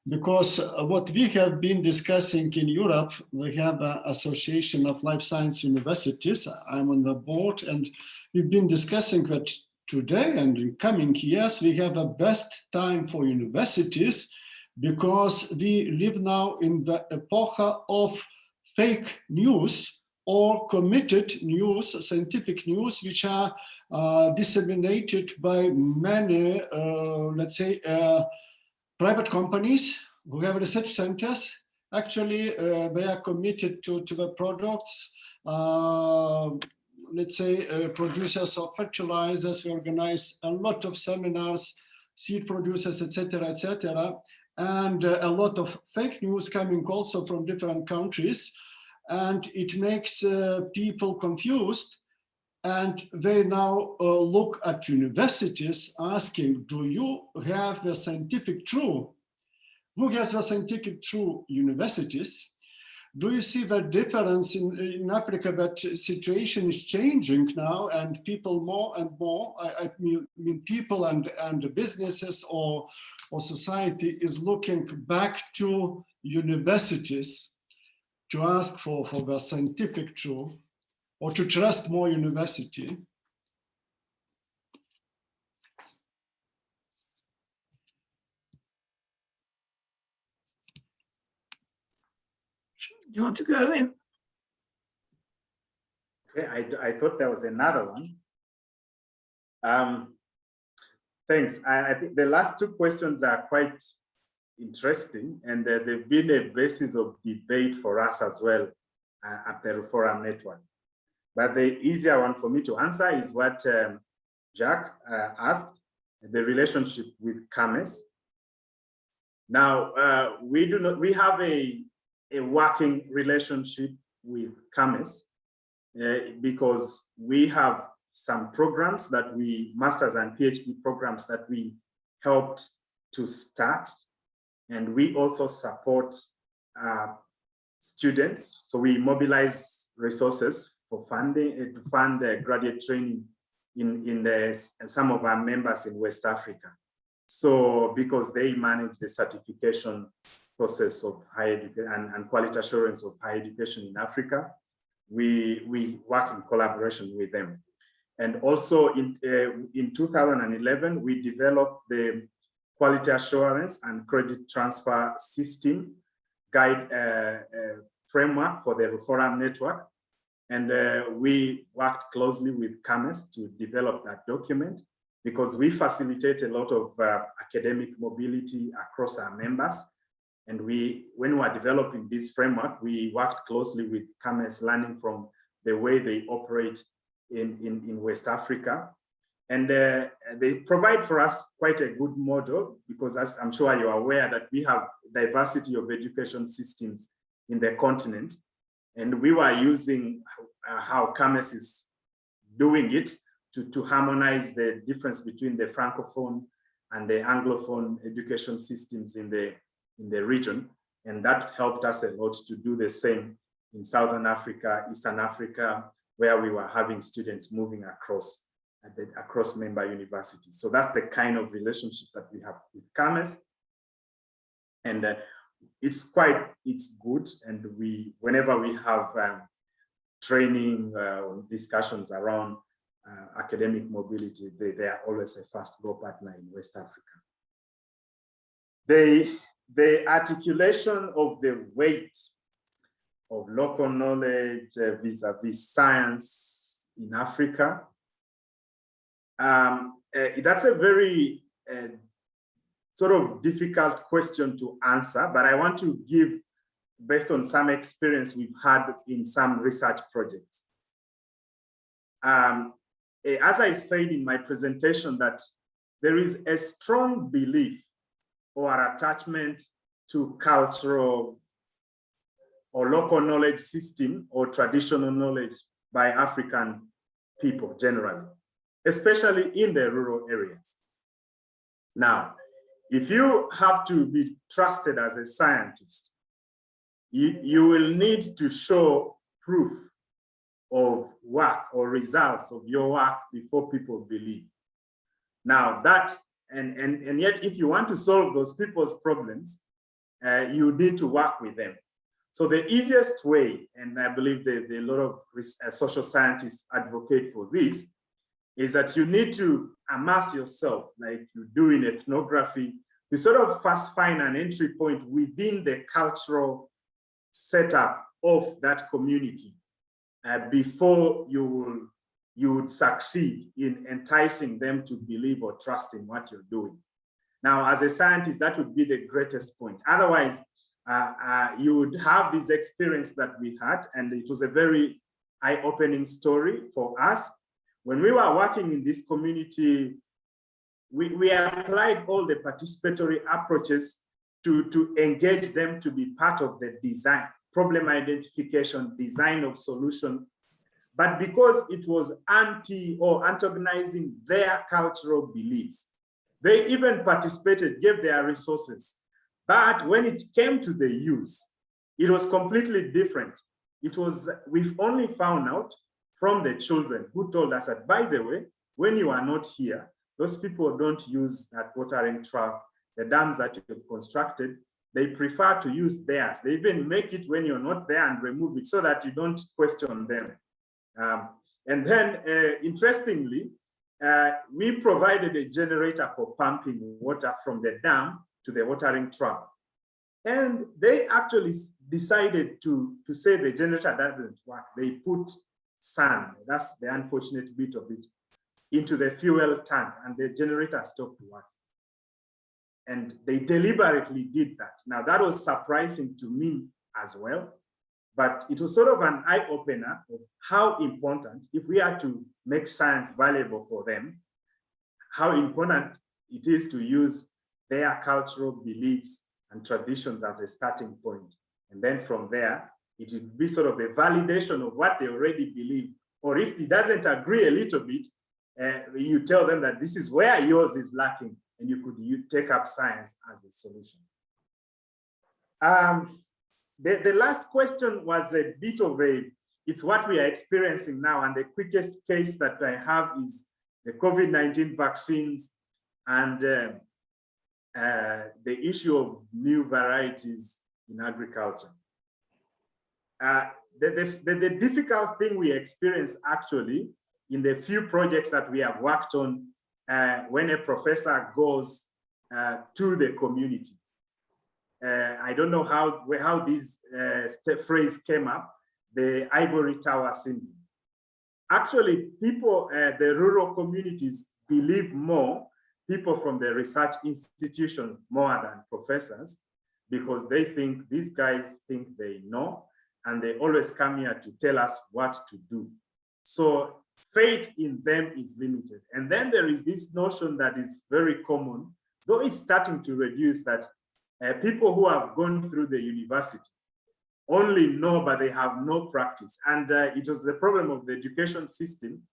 because what we have been discussing in Europe, we have an association of life science universities. I'm on the board, and we've been discussing that today and in coming years, we have a best time for universities because we live now in the epoch of fake news or committed news, scientific news, which are disseminated by many, let's say, private companies who have research centers. Actually, they are committed to the products. Let's say producers of fertilizers. We organize a lot of seminars, seed producers, etc., and a lot of fake news coming also from different countries. And it makes people confused, and they now look at universities asking, do you have the scientific truth? Who has the scientific truth? Universities. Do you see the difference in Africa, that situation is changing now, and people more and more, I mean people and businesses or society is looking back to universities to ask for the scientific truth, or to trust more university? Do you want to go in? Okay, I thought there was another one. Thanks. I think the last two questions are quite interesting, and they've been a basis of debate for us as well at the Forum Network. But the easier one for me to answer is what Jack asked, the relationship with CAMES. Now, we have a working relationship with CAMES because we have some programs that masters and PhD programs that we helped to start. And we also support students. So we mobilize resources for funding to fund graduate training in some of our members in West Africa. So because they manage the certification process of higher education and quality assurance of higher education in Africa, we work in collaboration with them. And also in 2011, we developed the quality assurance and credit transfer system guide framework for the Forum Network. And we worked closely with CAMES to develop that document, because we facilitate a lot of academic mobility across our members. And when we are developing this framework, we worked closely with CAMES, learning from the way they operate in West Africa. And they provide for us quite a good model, because as I'm sure you're aware that we have diversity of education systems in the continent. And we were using how CAMES is doing it to harmonize the difference between the Francophone and the Anglophone education systems in the region. And that helped us a lot to do the same in Southern Africa, Eastern Africa, where we were having students moving across member universities. So that's the kind of relationship that we have with CAMES. And it's good. And whenever we have training discussions around academic mobility, they are always a fast-go partner in West Africa. The articulation of the weight of local knowledge vis-a-vis science in Africa, that's a very sort of difficult question to answer, but I want to give based on some experience we've had in some research projects. As I said in my presentation, that there is a strong belief or attachment to cultural or local knowledge system or traditional knowledge by African people generally, especially in the rural areas. Now, if you have to be trusted as a scientist, you will need to show proof of work or results of your work before people believe. Now that, and yet if you want to solve those people's problems, you need to work with them. So the easiest way, and I believe that a lot of social scientists advocate for this, is that you need to immerse yourself, like you do in ethnography, to sort of first find an entry point within the cultural setup of that community before you would succeed in enticing them to believe or trust in what you're doing. Now, as a scientist, that would be the greatest point. Otherwise, you would have this experience that we had, and it was a very eye-opening story for us. When we were working in this community, we applied all the participatory approaches to engage them to be part of the design, problem identification, design of solution. But because it was anti or antagonizing their cultural beliefs, they even participated, gave their resources. But when it came to the use, it was completely different. We've only found out from the children who told us that, by the way, when you are not here, those people don't use that watering trough, the dams that you've constructed, they prefer to use theirs. They even make it when you're not there and remove it so that you don't question them. And then, interestingly, we provided a generator for pumping water from the dam to the watering trough. And they actually decided to say the generator doesn't work. They put sand, that's the unfortunate bit of it, into the fuel tank, and the generator stopped working. And they deliberately did that. Now, that was surprising to me as well, but it was sort of an eye-opener of how important, if we are to make science valuable for them, how important it is to use their cultural beliefs and traditions as a starting point. And then from there, it would be sort of a validation of what they already believe. Or if it doesn't agree a little bit, you tell them that this is where yours is lacking, and you take up science as a solution. The last question was a bit of it's what we are experiencing now, and the quickest case that I have is the COVID-19 vaccines and the issue of new varieties in agriculture. The difficult thing we experience actually in the few projects that we have worked on when a professor goes to the community. I don't know how this phrase came up, the ivory tower syndrome. Actually, people, the rural communities believe more people from the research institutions more than professors, because they think these guys think they know, and they always come here to tell us what to do. So faith in them is limited. And then there is this notion that is very common, though it's starting to reduce, that people who have gone through the university only know, but they have no practice. And it was the problem of the education system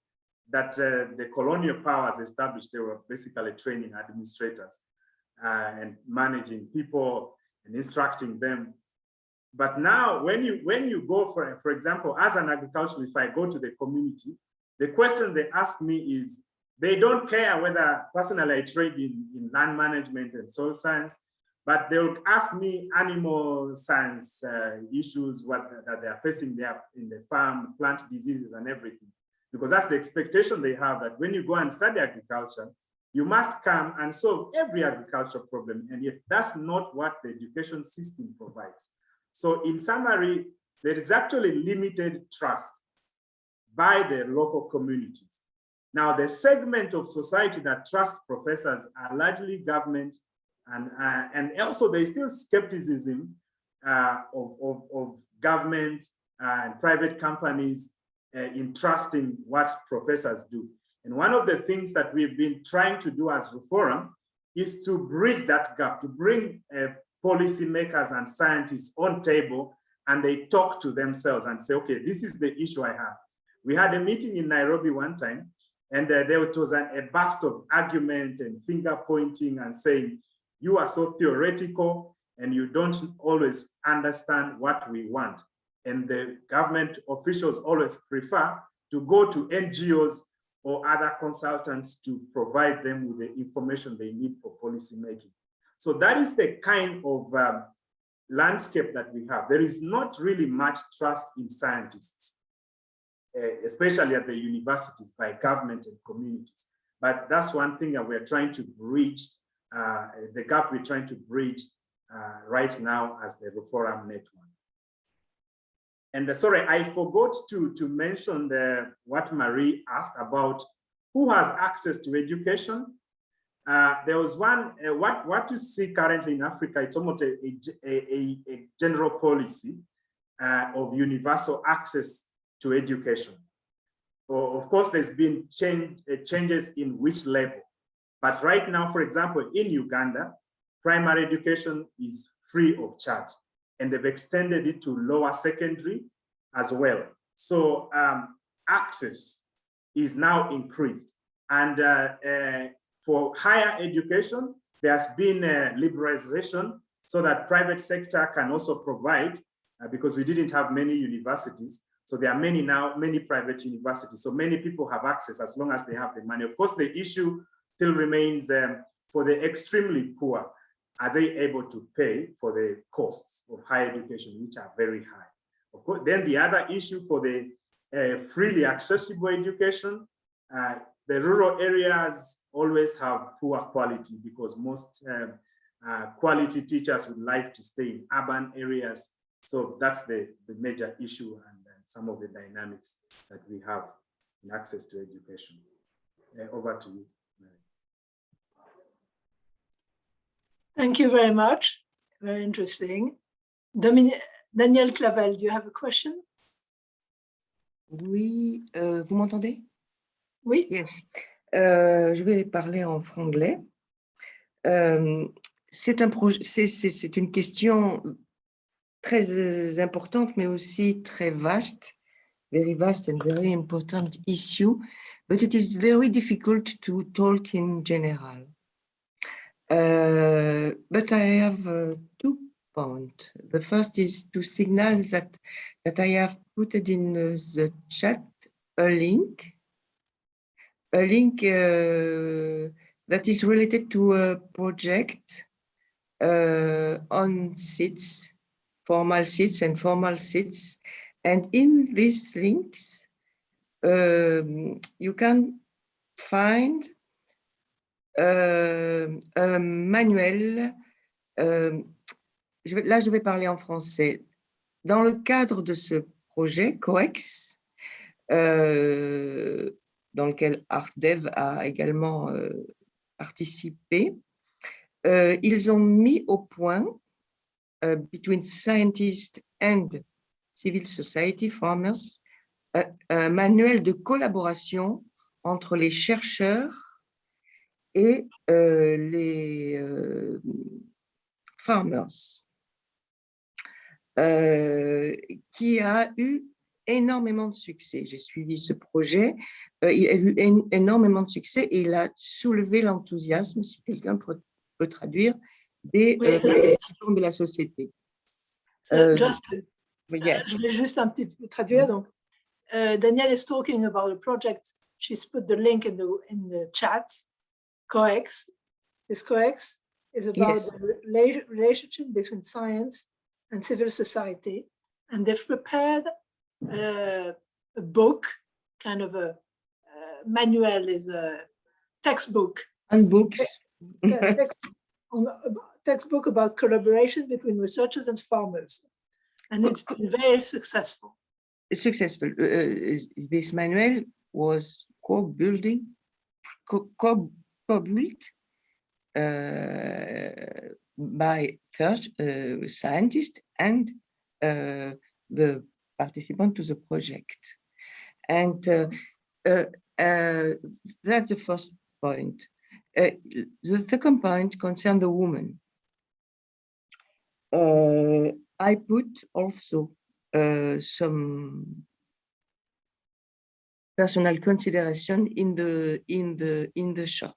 that the colonial powers established. They were basically training administrators and managing people and instructing them. But now when you go for example, as an agriculturalist, if I go to the community, the question they ask me is, they don't care whether personally I trade in land management and soil science, but they'll ask me animal science issues, that they are facing there in the farm, plant diseases and everything. Because that's the expectation they have, that when you go and study agriculture, you must come and solve every agricultural problem. And yet that's not what the education system provides. So in summary, there is actually limited trust by the local communities. Now, the segment of society that trusts professors are largely government, and also there's still skepticism of government and private companies in trusting what professors do. And one of the things that we've been trying to do as Reforum is to bridge that gap, to bring policymakers and scientists on table, and they talk to themselves and say, okay, this is the issue I have. We had a meeting in Nairobi one time, and there was a burst of argument and finger pointing and saying, you are so theoretical and you don't always understand what we want. And the government officials always prefer to go to NGOs or other consultants to provide them with the information they need for policy making. So that is the kind of landscape that we have. There is not really much trust in scientists, especially at the universities, by government and communities. But that's one thing that we're trying to bridge, the gap we're trying to bridge right now as the Reforum network. And sorry, I forgot to mention what Marie asked about who has access to education. There was one, what you see currently in Africa, it's almost a general policy of universal access to education. Of course, there's been changes in which level. But right now, for example, in Uganda, primary education is free of charge. And they've extended it to lower secondary as well. So access is now increased. And for higher education, there's been a liberalization so that private sector can also provide, because we didn't have many universities. So there are many private universities. So many people have access as long as they have the money. Of course, the issue still remains for the extremely poor. Are they able to pay for the costs of higher education, which are very high? Of course, then the other issue for the freely accessible education, the rural areas always have poor quality because most quality teachers would like to stay in urban areas. So that's the major issue and some of the dynamics that we have in access to education. Over to you, Mary. Thank you very much. Very interesting. Daniel Clavel, do you have a question? Oui, vous m'entendez? Oui. Yes. Je vais parler en franglais. C'est une question très importante, mais aussi très vaste, very vast and very important issue, but it is very difficult to talk in general. But I have 2 points. The first is to signal that I have put it in the chat a link that is related to a project on seats, formal seats and formal seats. And in these links, you can find un manuel. Là, je vais parler en français. Dans le cadre de ce projet COEX, dans lequel ArtDev a également participé, ils ont mis au point, between scientists and civil society farmers, un manuel de collaboration entre les chercheurs et les farmers, qui a eu énormément de succès. J'ai suivi ce projet, il a eu énormément de succès et il a soulevé l'enthousiasme, si quelqu'un peut traduire, des participants de la société. Yes. Je vais juste un petit peu traduire. Donc, Danielle is talking about a project. She's put the link in the chat. COEX. This COEX is about the relationship between science and civil society, and they've prepared a book, kind of a manual, is a textbook. And books. Textbook about collaboration between researchers and farmers, and it's been very successful. Successful. This manual was co-built by first scientists and the participants to the project. And that's the first point. The second point concerns the woman. I put also some personal consideration in the chart.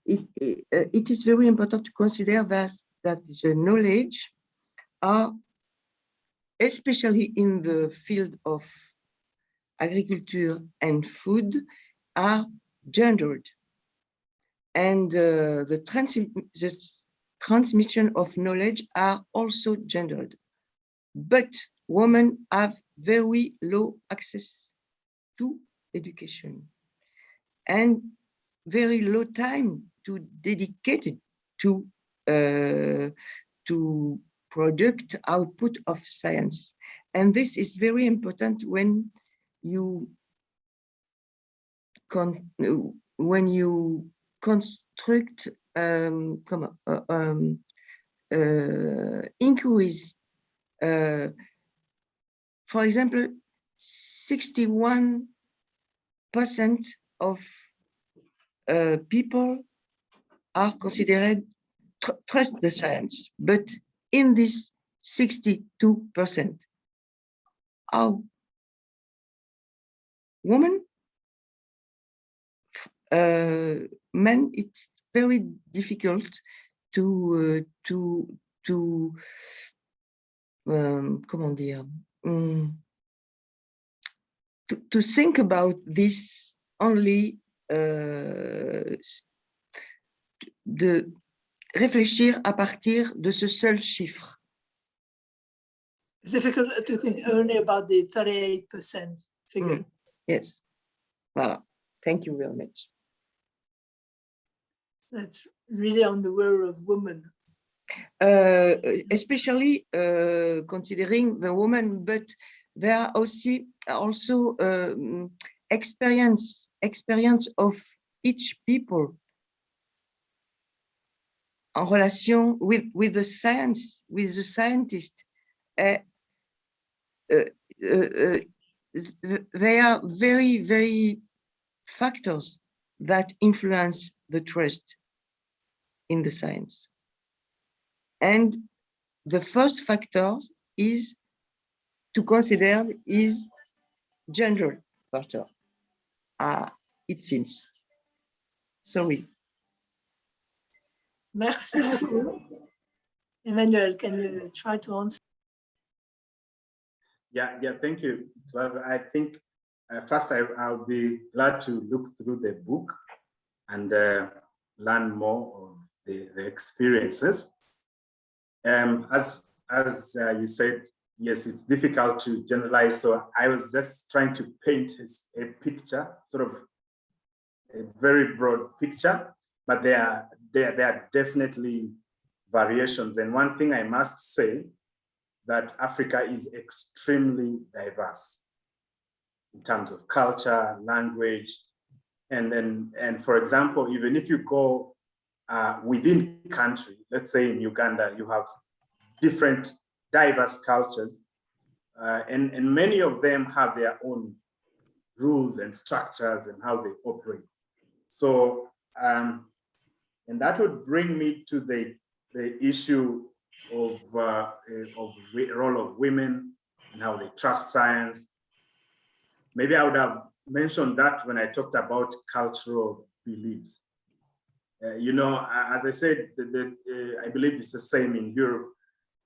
It is very important to consider that the knowledge are, especially in the field of agriculture and food, are gendered, and the transmission of knowledge are also gendered. But women have very low access to education and very low time to dedicate it to product output of science. And this is very important when you construct inquiries. For example, 61% of people are considered trust the science, but in this 62%, how women, men, it's very difficult to comment dire, to think about this only, de réfléchir à partir de ce seul chiffre. It's difficult to think only about the 38% figure. Yes. Voilà. Thank you very much. That's really on the role of women. Especially considering the woman, but there are also experience of each people en relation with the science, with the scientist. They are very, very factors that influence the trust in the science. And the first factor is to consider is gender factor. It seems. Sorry. Merci beaucoup. Emmanuel, can you try to answer? Yeah, thank you. So I think first I'll be glad to look through the book and learn more of the experiences. As you said, yes, it's difficult to generalize. So I was just trying to paint a picture, sort of a very broad picture, but there are definitely variations. And one thing I must say, that Africa is extremely diverse in terms of culture, language, and for example, even if you go within country, let's say in Uganda, you have different diverse cultures, and many of them have their own rules and structures and how they operate. So, and that would bring me to the issue of role of women and how they trust science. Maybe I would have mentioned that when I talked about cultural beliefs. As I said, I believe it's the same in Europe,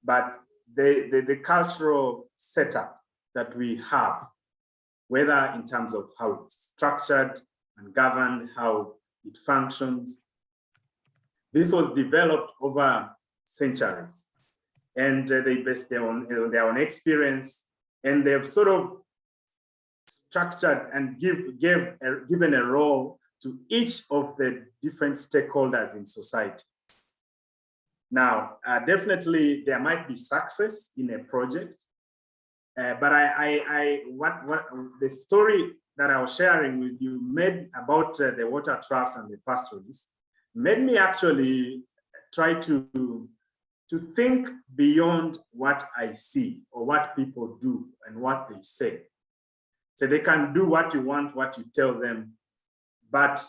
but the cultural setup that we have, whether in terms of how it's structured and governed, how it functions, this was developed over centuries, and they based their own experience, and they've sort of structured and given a role to each of the different stakeholders in society. Now, definitely there might be success in a project, but what the story that I was sharing with you made about the water troughs and the pastoralists made me actually try to think beyond what I see or what people do and what they say. So they can do what you want, what you tell them, but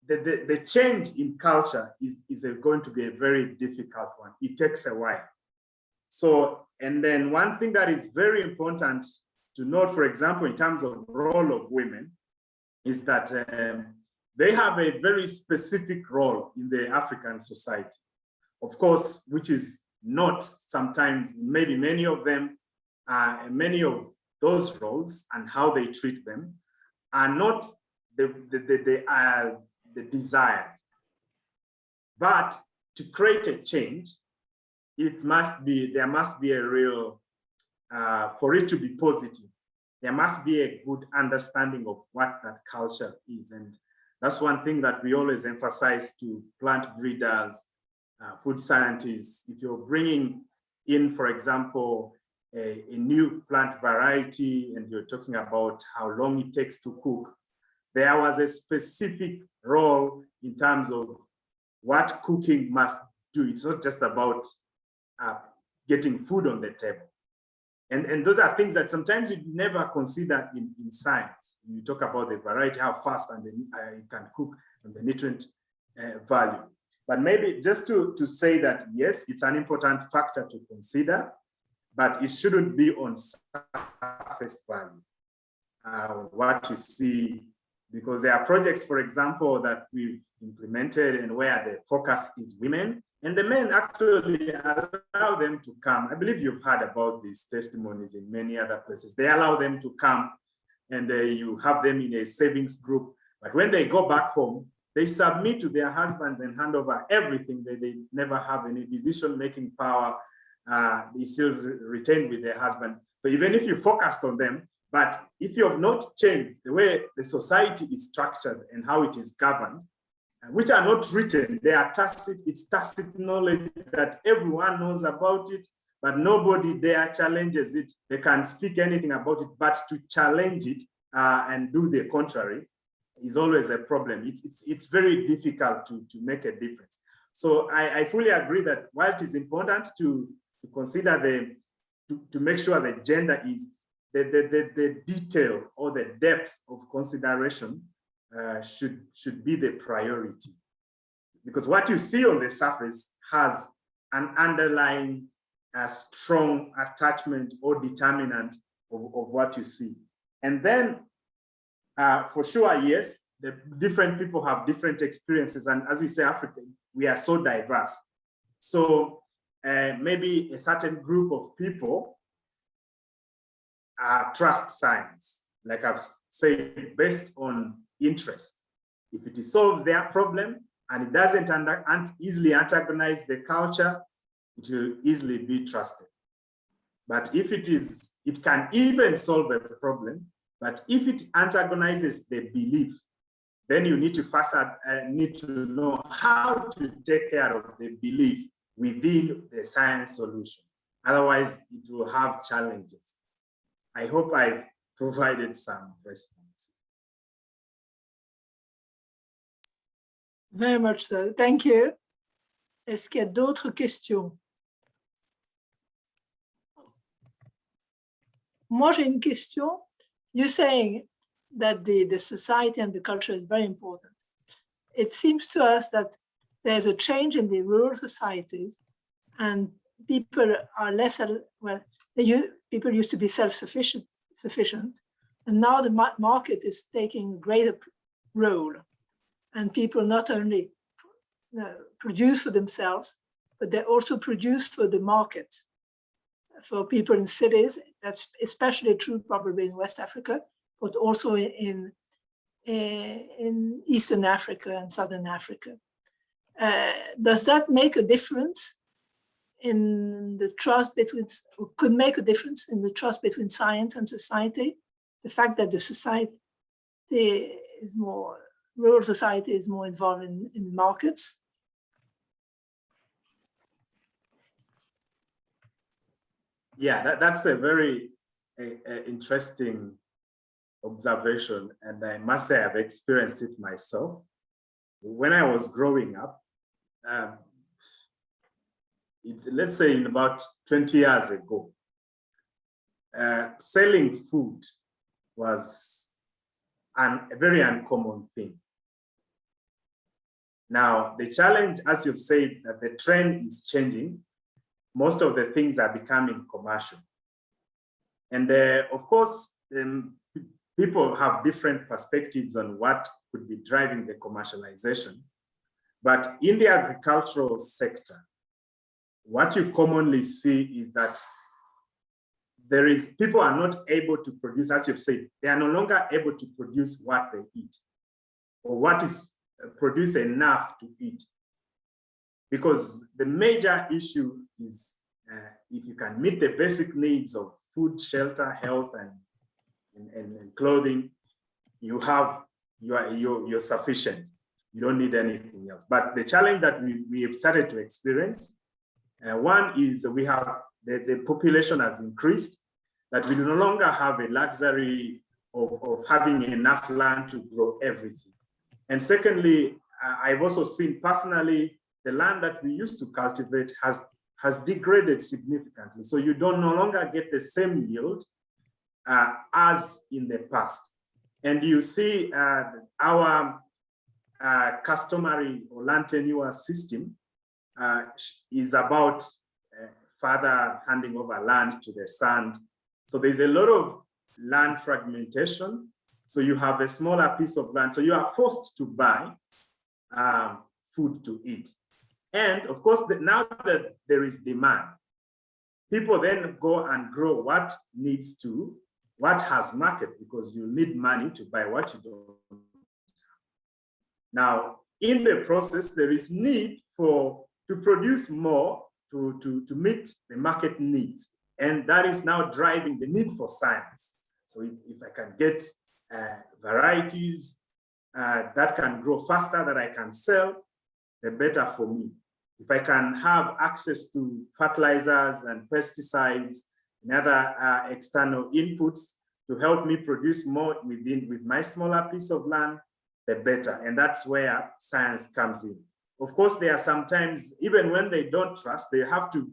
the change in culture is going to be a very difficult one. It takes a while. So, and then one thing that is very important to note, for example, in terms of role of women, is that they have a very specific role in the African society, of course, which is not sometimes, maybe many of them, many of those roles and how they treat them are not the desired. But to create a change, there must be a real, for it to be positive, there must be a good understanding of what that culture is. And that's one thing that we always emphasize to plant breeders, food scientists. If you're bringing in, for example, a new plant variety, and you're talking about how long it takes to cook, there was a specific role in terms of what cooking must do. It's not just about getting food on the table. And those are things that sometimes you never consider in science. You talk about the variety, how fast and you can cook, and the nutrient value. But maybe just to say that, yes, it's an important factor to consider, but it shouldn't be on surface value. What you see, because there are projects, for example, that we've implemented and where the focus is women, and the men actually allow them to come. I believe you've heard about these testimonies in many other places. They allow them to come and you have them in a savings group. But when they go back home, they submit to their husbands and hand over everything. They never have any decision-making power. They still retain with their husband. So even if you focused on them, but if you have not changed the way the society is structured and how it is governed, which are not written, they are tacit, it's tacit knowledge that everyone knows about it, but nobody there challenges it. They can speak anything about it, but to challenge it and do the contrary is always a problem. It's very difficult to make a difference. So I fully agree that while it is important to consider to make sure the gender is the detail or the depth of consideration should be the priority, because what you see on the surface has an underlying strong attachment or determinant of what you see. And then for sure, yes, the different people have different experiences, and as we say, Africa, we are so diverse. So maybe a certain group of people trust science, like I've said, based on interest. If it solves their problem and it doesn't easily antagonize the culture, it will easily be trusted. But if it can even solve a problem, but if it antagonizes the belief, then you need to first need to know how to take care of the belief within the science solution. Otherwise, it will have challenges. I hope I've provided some response. Very much so. Thank you. Est-ce qu'il y a d'autres questions? Moi, j'ai une question. You're saying that the society and the culture is very important. It seems to us that there's a change in the rural societies, and people are less, well, people used to be self-sufficient, and now the market is taking a greater role. And people not only produce for themselves, but they also produce for the market. For people in cities, that's especially true probably in West Africa, but also in Eastern Africa and Southern Africa. Does that make a difference in the trust between, or could make a difference in the trust between science and society? The fact that the society is more, rural society is more involved in markets? Yeah, that's a very interesting observation, and I must say I've experienced it myself. when I was growing up, let's say in about 20 years ago, selling food was a very uncommon thing. Now, the challenge, as you've said, that the trend is changing. Most of the things are becoming commercial. And of course, people have different perspectives on what could be driving the commercialization. But in the agricultural sector, what you commonly see is that people are not able to produce, as you've said, they are no longer able to produce what they eat, or what is produce enough to eat. Because the major issue is if you can meet the basic needs of food, shelter, health, and clothing, you're sufficient. You don't need anything else. But the challenge that we have started to experience, one is we have the population has increased, that we no longer have a luxury of having enough land to grow everything. And secondly, I've also seen personally, the land that we used to cultivate has degraded significantly. So you don't no longer get the same yield as in the past. And you see our customary or land tenure system is about further handing over land to the sand. So there's a lot of land fragmentation. So you have a smaller piece of land. So you are forced to buy food to eat. And of course, now that there is demand, people then go and grow what has market, because you need money to buy what you don't. Now, in the process, there is need to produce more to meet the market needs. And that is now driving the need for science. So if I can get varieties that can grow faster, that I can sell, the better for me. If I can have access to fertilizers and pesticides and other external inputs to help me produce more with my smaller piece of land, the better. And that's where science comes in. Of course, there are sometimes, even when they don't trust, they have to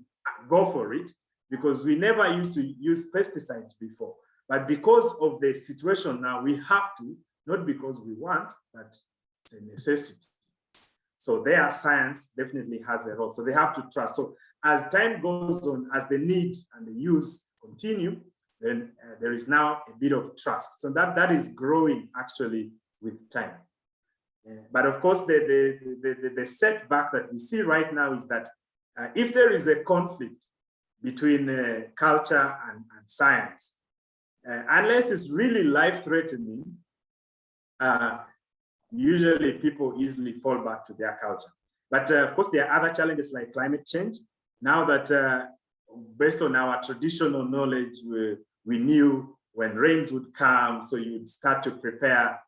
go for it, because we never used to use pesticides before. But because of the situation now, we have to, not because we want, but it's a necessity. So their science definitely has a role. So they have to trust. So as time goes on, as the need and the use continue, then there is now a bit of trust. So that is growing actually with time. But of course, the setback that we see right now is that if there is a conflict between culture and science, unless it's really life-threatening, usually people easily fall back to their culture. But of course, there are other challenges like climate change. Now that based on our traditional knowledge, we knew when rains would come, so you'd start to prepare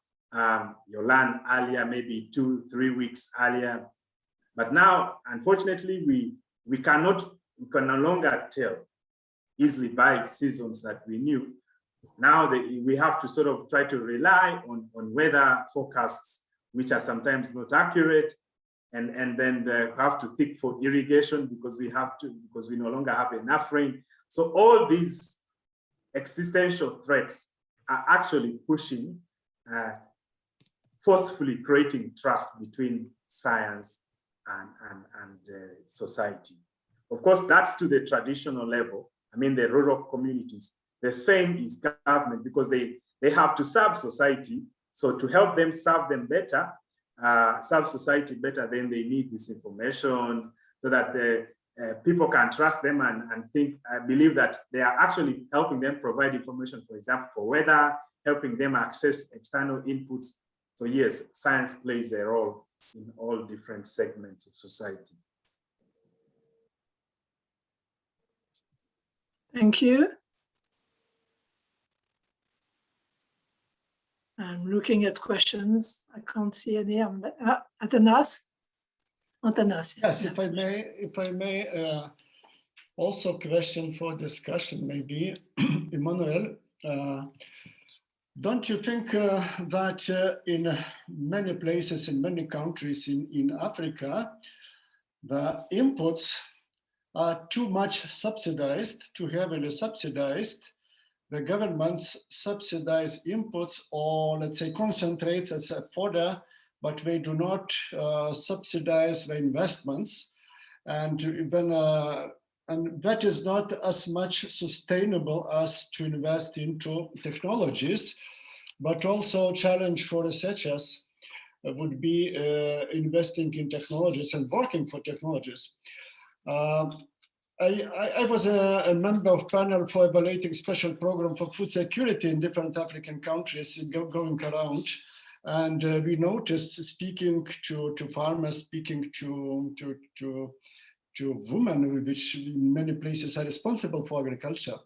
your land earlier, maybe 2-3 weeks earlier. But now, unfortunately, we can no longer tell easily by seasons that we knew. Now we have to sort of try to rely on weather forecasts, which are sometimes not accurate, and then have to think for irrigation because we no longer have enough rain. So all these existential threats are actually pushing, forcefully creating trust between science and society. Of course, that's to the traditional level. I mean, the rural communities. The same is government, because they have to serve society. So to help them serve them better, serve society better, then they need this information so that the people can trust them and believe that they are actually helping them provide information, for example, for weather, helping them access external inputs. So yes, science plays a role in all different segments of society. Thank you. I'm looking at questions. I can't see any. Atanas? Atanas. Yes, if I may, also question for discussion, maybe, Emmanuel. Don't you think that in many places, in many countries in Africa, the inputs are too much subsidized, too heavily subsidized? The governments subsidize inputs, or let's say concentrates as a fodder, but they do not subsidize the investments. And that is not as much sustainable as to invest into technologies, but also a challenge for researchers would be investing in technologies and working for technologies. I was a member of panel for evaluating special program for food security in different African countries going around. And we noticed, speaking to farmers, speaking to women, which in many places are responsible for agriculture.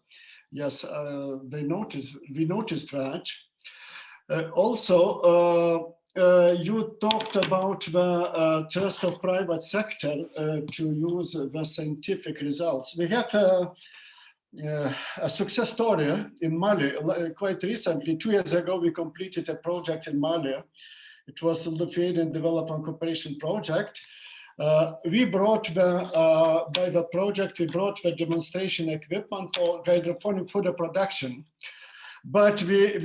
Yes, we noticed that. Also, you talked about the trust of private sector to use the scientific results. We have a success story in Mali. Quite recently, 2 years ago, we completed a project in Mali. It was the Lithuanian Development Cooperation Project. We brought by the project, we brought the demonstration equipment for hydroponic food production. But we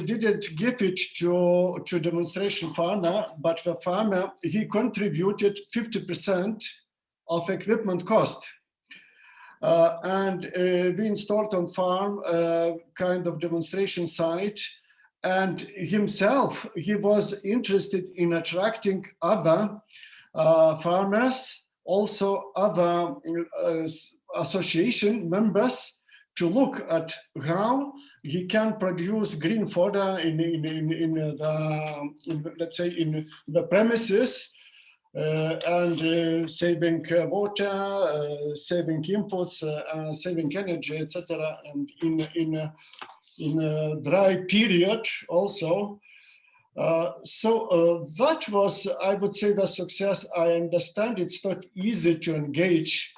didn't give it to demonstration farmer, but the farmer, he contributed 50% of equipment cost. And we installed on farm kind of demonstration site, and himself, he was interested in attracting other farmers, also other association members, to look at how he can produce green fodder let's say in the premises, and saving water, saving inputs, saving energy, etc. And in a dry period also. So that was, I would say, the success. I understand it's not easy to engage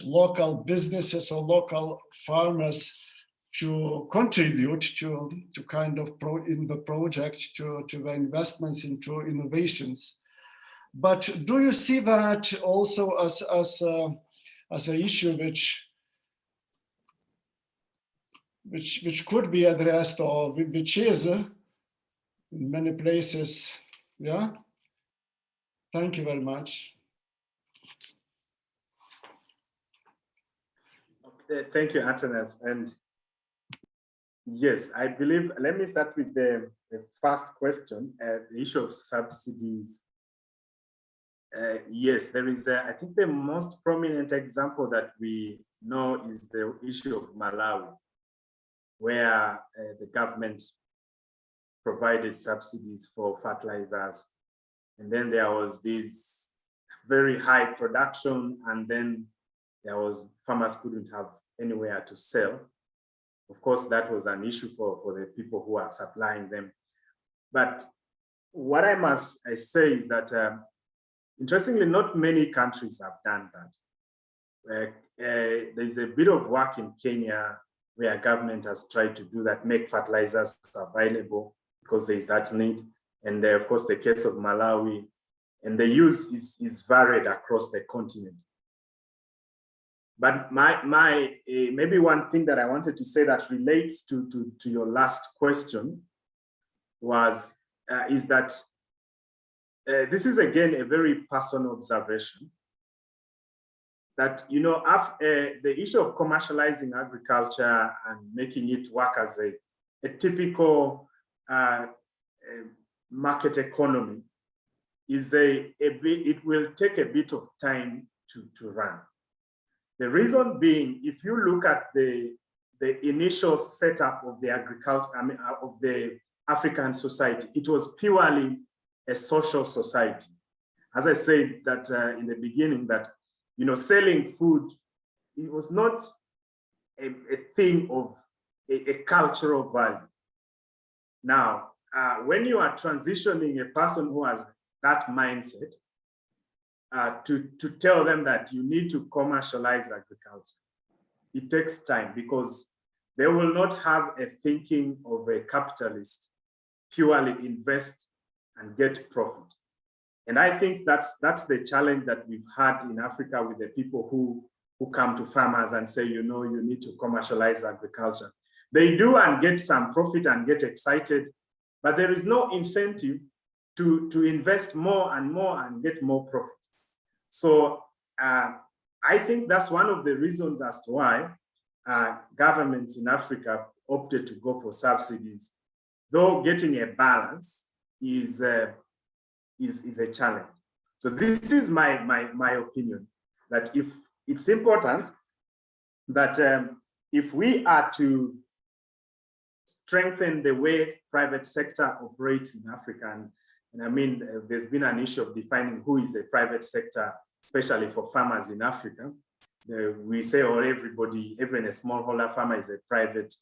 local businesses or local farmers to contribute to kind of in the project to the investments into innovations. But do you see that also as an issue which could be addressed, or which is in many places? Yeah. Thank you very much. Okay, thank you, Antonis. And yes, I believe, let me start with the first question, the issue of subsidies. Yes, there is, I think the most prominent example that we know is the issue of Malawi, where the government provided subsidies for fertilizers. And then there was this very high production, and then there was, farmers couldn't have anywhere to sell. Of course, that was an issue for the people who are supplying them. But what I must say is that, interestingly, not many countries have done that. There's a bit of work in Kenya where government has tried to do that, make fertilizers available because there's that need. And of course, the case of Malawi, and the use is varied across the continent. But maybe one thing that I wanted to say that relates to your last question is that this is again a very personal observation, that the issue of commercializing agriculture and making it work as a typical market economy is it will take a bit of time to run. The reason being, if you look at the initial setup of the agriculture, of the African society, it was purely a social society. As I said that in the beginning, that selling food, it was not a thing of a cultural value. Now, when you are transitioning a person who has that mindset, to tell them that you need to commercialize agriculture, it takes time, because they will not have a thinking of a capitalist, purely invest and get profit. And I think that's the challenge that we've had in Africa with the people who come to farmers and say, you know, you need to commercialize agriculture. They do and get some profit and get excited, but there is no incentive to invest more and get more profit. So I think that's one of the reasons as to why governments in Africa opted to go for subsidies, though getting a balance is a challenge. So this is my opinion, that if it's important that if we are to strengthen the way private sector operates in Africa, and I mean, there's been an issue of defining who is a private sector, especially for farmers in Africa. We say, oh, everybody, even a smallholder farmer is a private,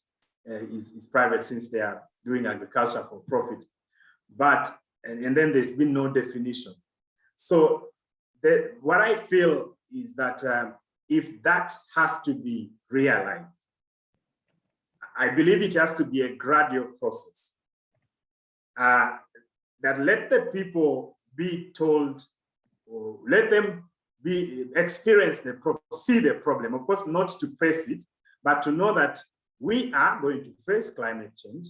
is private since they are doing agriculture for profit. But, and then there's been no definition. So what I feel is that if that has to be realized, I believe it has to be a gradual process. That let the people be told, or let them experience the problem, see the problem. Of course, not to face it, but to know that we are going to face climate change.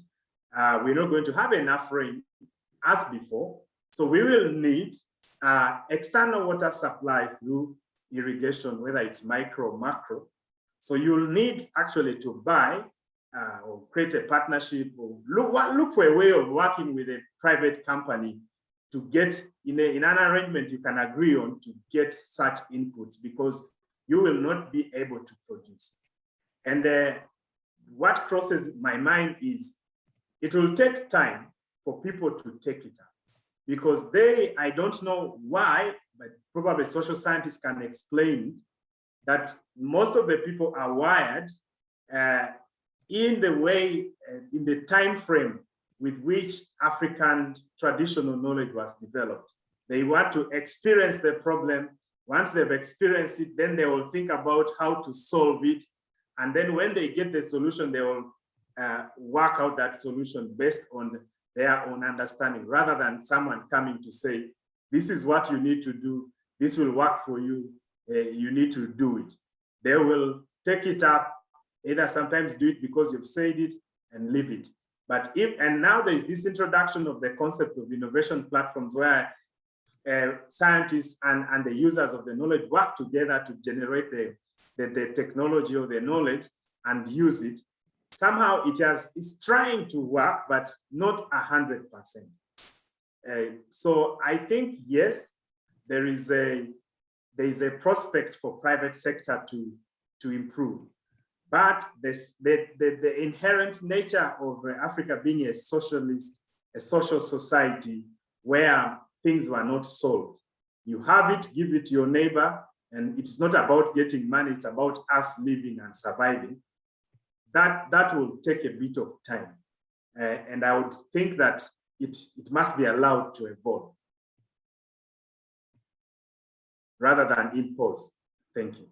We're not going to have enough rain as before. So we will need external water supply through irrigation, whether it's micro or macro. So you'll need actually to buy or create a partnership, or look for a way of working with a private company to get in an arrangement you can agree on to get such inputs, because you will not be able to produce. And what crosses my mind is it will take time for people to take it up, because I don't know why, but probably social scientists can explain that most of the people are wired in the way, in the time frame with which African traditional knowledge was developed. They want to experience the problem. Once they've experienced it, then they will think about how to solve it. And then when they get the solution, they will work out that solution based on their own understanding, rather than someone coming to say, this is what you need to do. This will work for you. You need to do it. They will take it up, either sometimes do it because you've said it and leave it. But and now there's this introduction of the concept of innovation platforms where scientists and the users of the knowledge work together to generate the technology or the knowledge and use it. Somehow it's trying to work, but not 100%. So I think, yes, there is a prospect for private sector to improve. But the inherent nature of Africa being a social society where things were not solved. You have it, give it to your neighbor, and it's not about getting money, it's about us living and surviving. That will take a bit of time. And I would think that it must be allowed to evolve rather than impose. Thank you.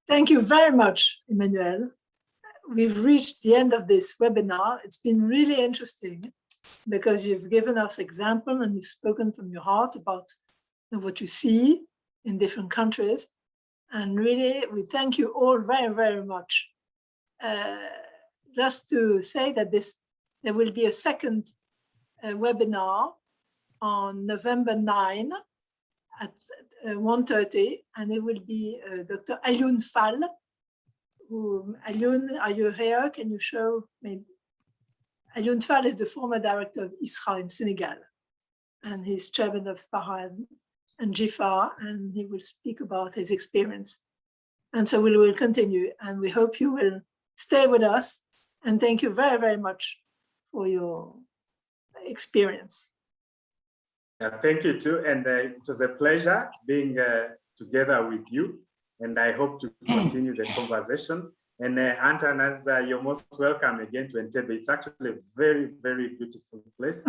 Thank you very much, Emmanuel. We've reached the end of this webinar. It's been really interesting because you've given us examples and you've spoken from your heart about what you see in different countries. And really, we thank you all very, very much. Just to say that there will be a second webinar on November 9 at 1:30, and it will be Dr. Alioune Fall. Alioune, are you here? Can you show me? Alioune Fall is the former director of ISRA in Senegal, and he's chairman of Farhan and GIFAR, and he will speak about his experience. And so we will continue, and we hope you will stay with us. And thank you very, very much for your experience. Thank you too, and it was a pleasure being together with you, and I hope to continue the conversation. And Antanas, you're most welcome again to Entebbe. It's actually a very, very beautiful place.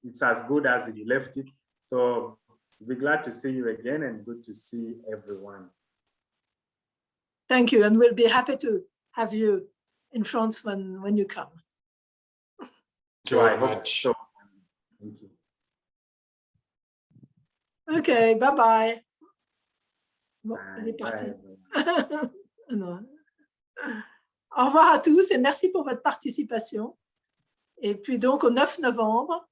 It's as good as you left it. So we'll be glad to see you again, and good to see everyone. Thank you, and we'll be happy to have you in France when you come. Thank you So I very hope much. so. Thank you. OK, bye-bye. Bon, elle est Bye, partie. bye. Non. Au revoir à tous et merci pour votre participation. Et puis donc au 9 novembre,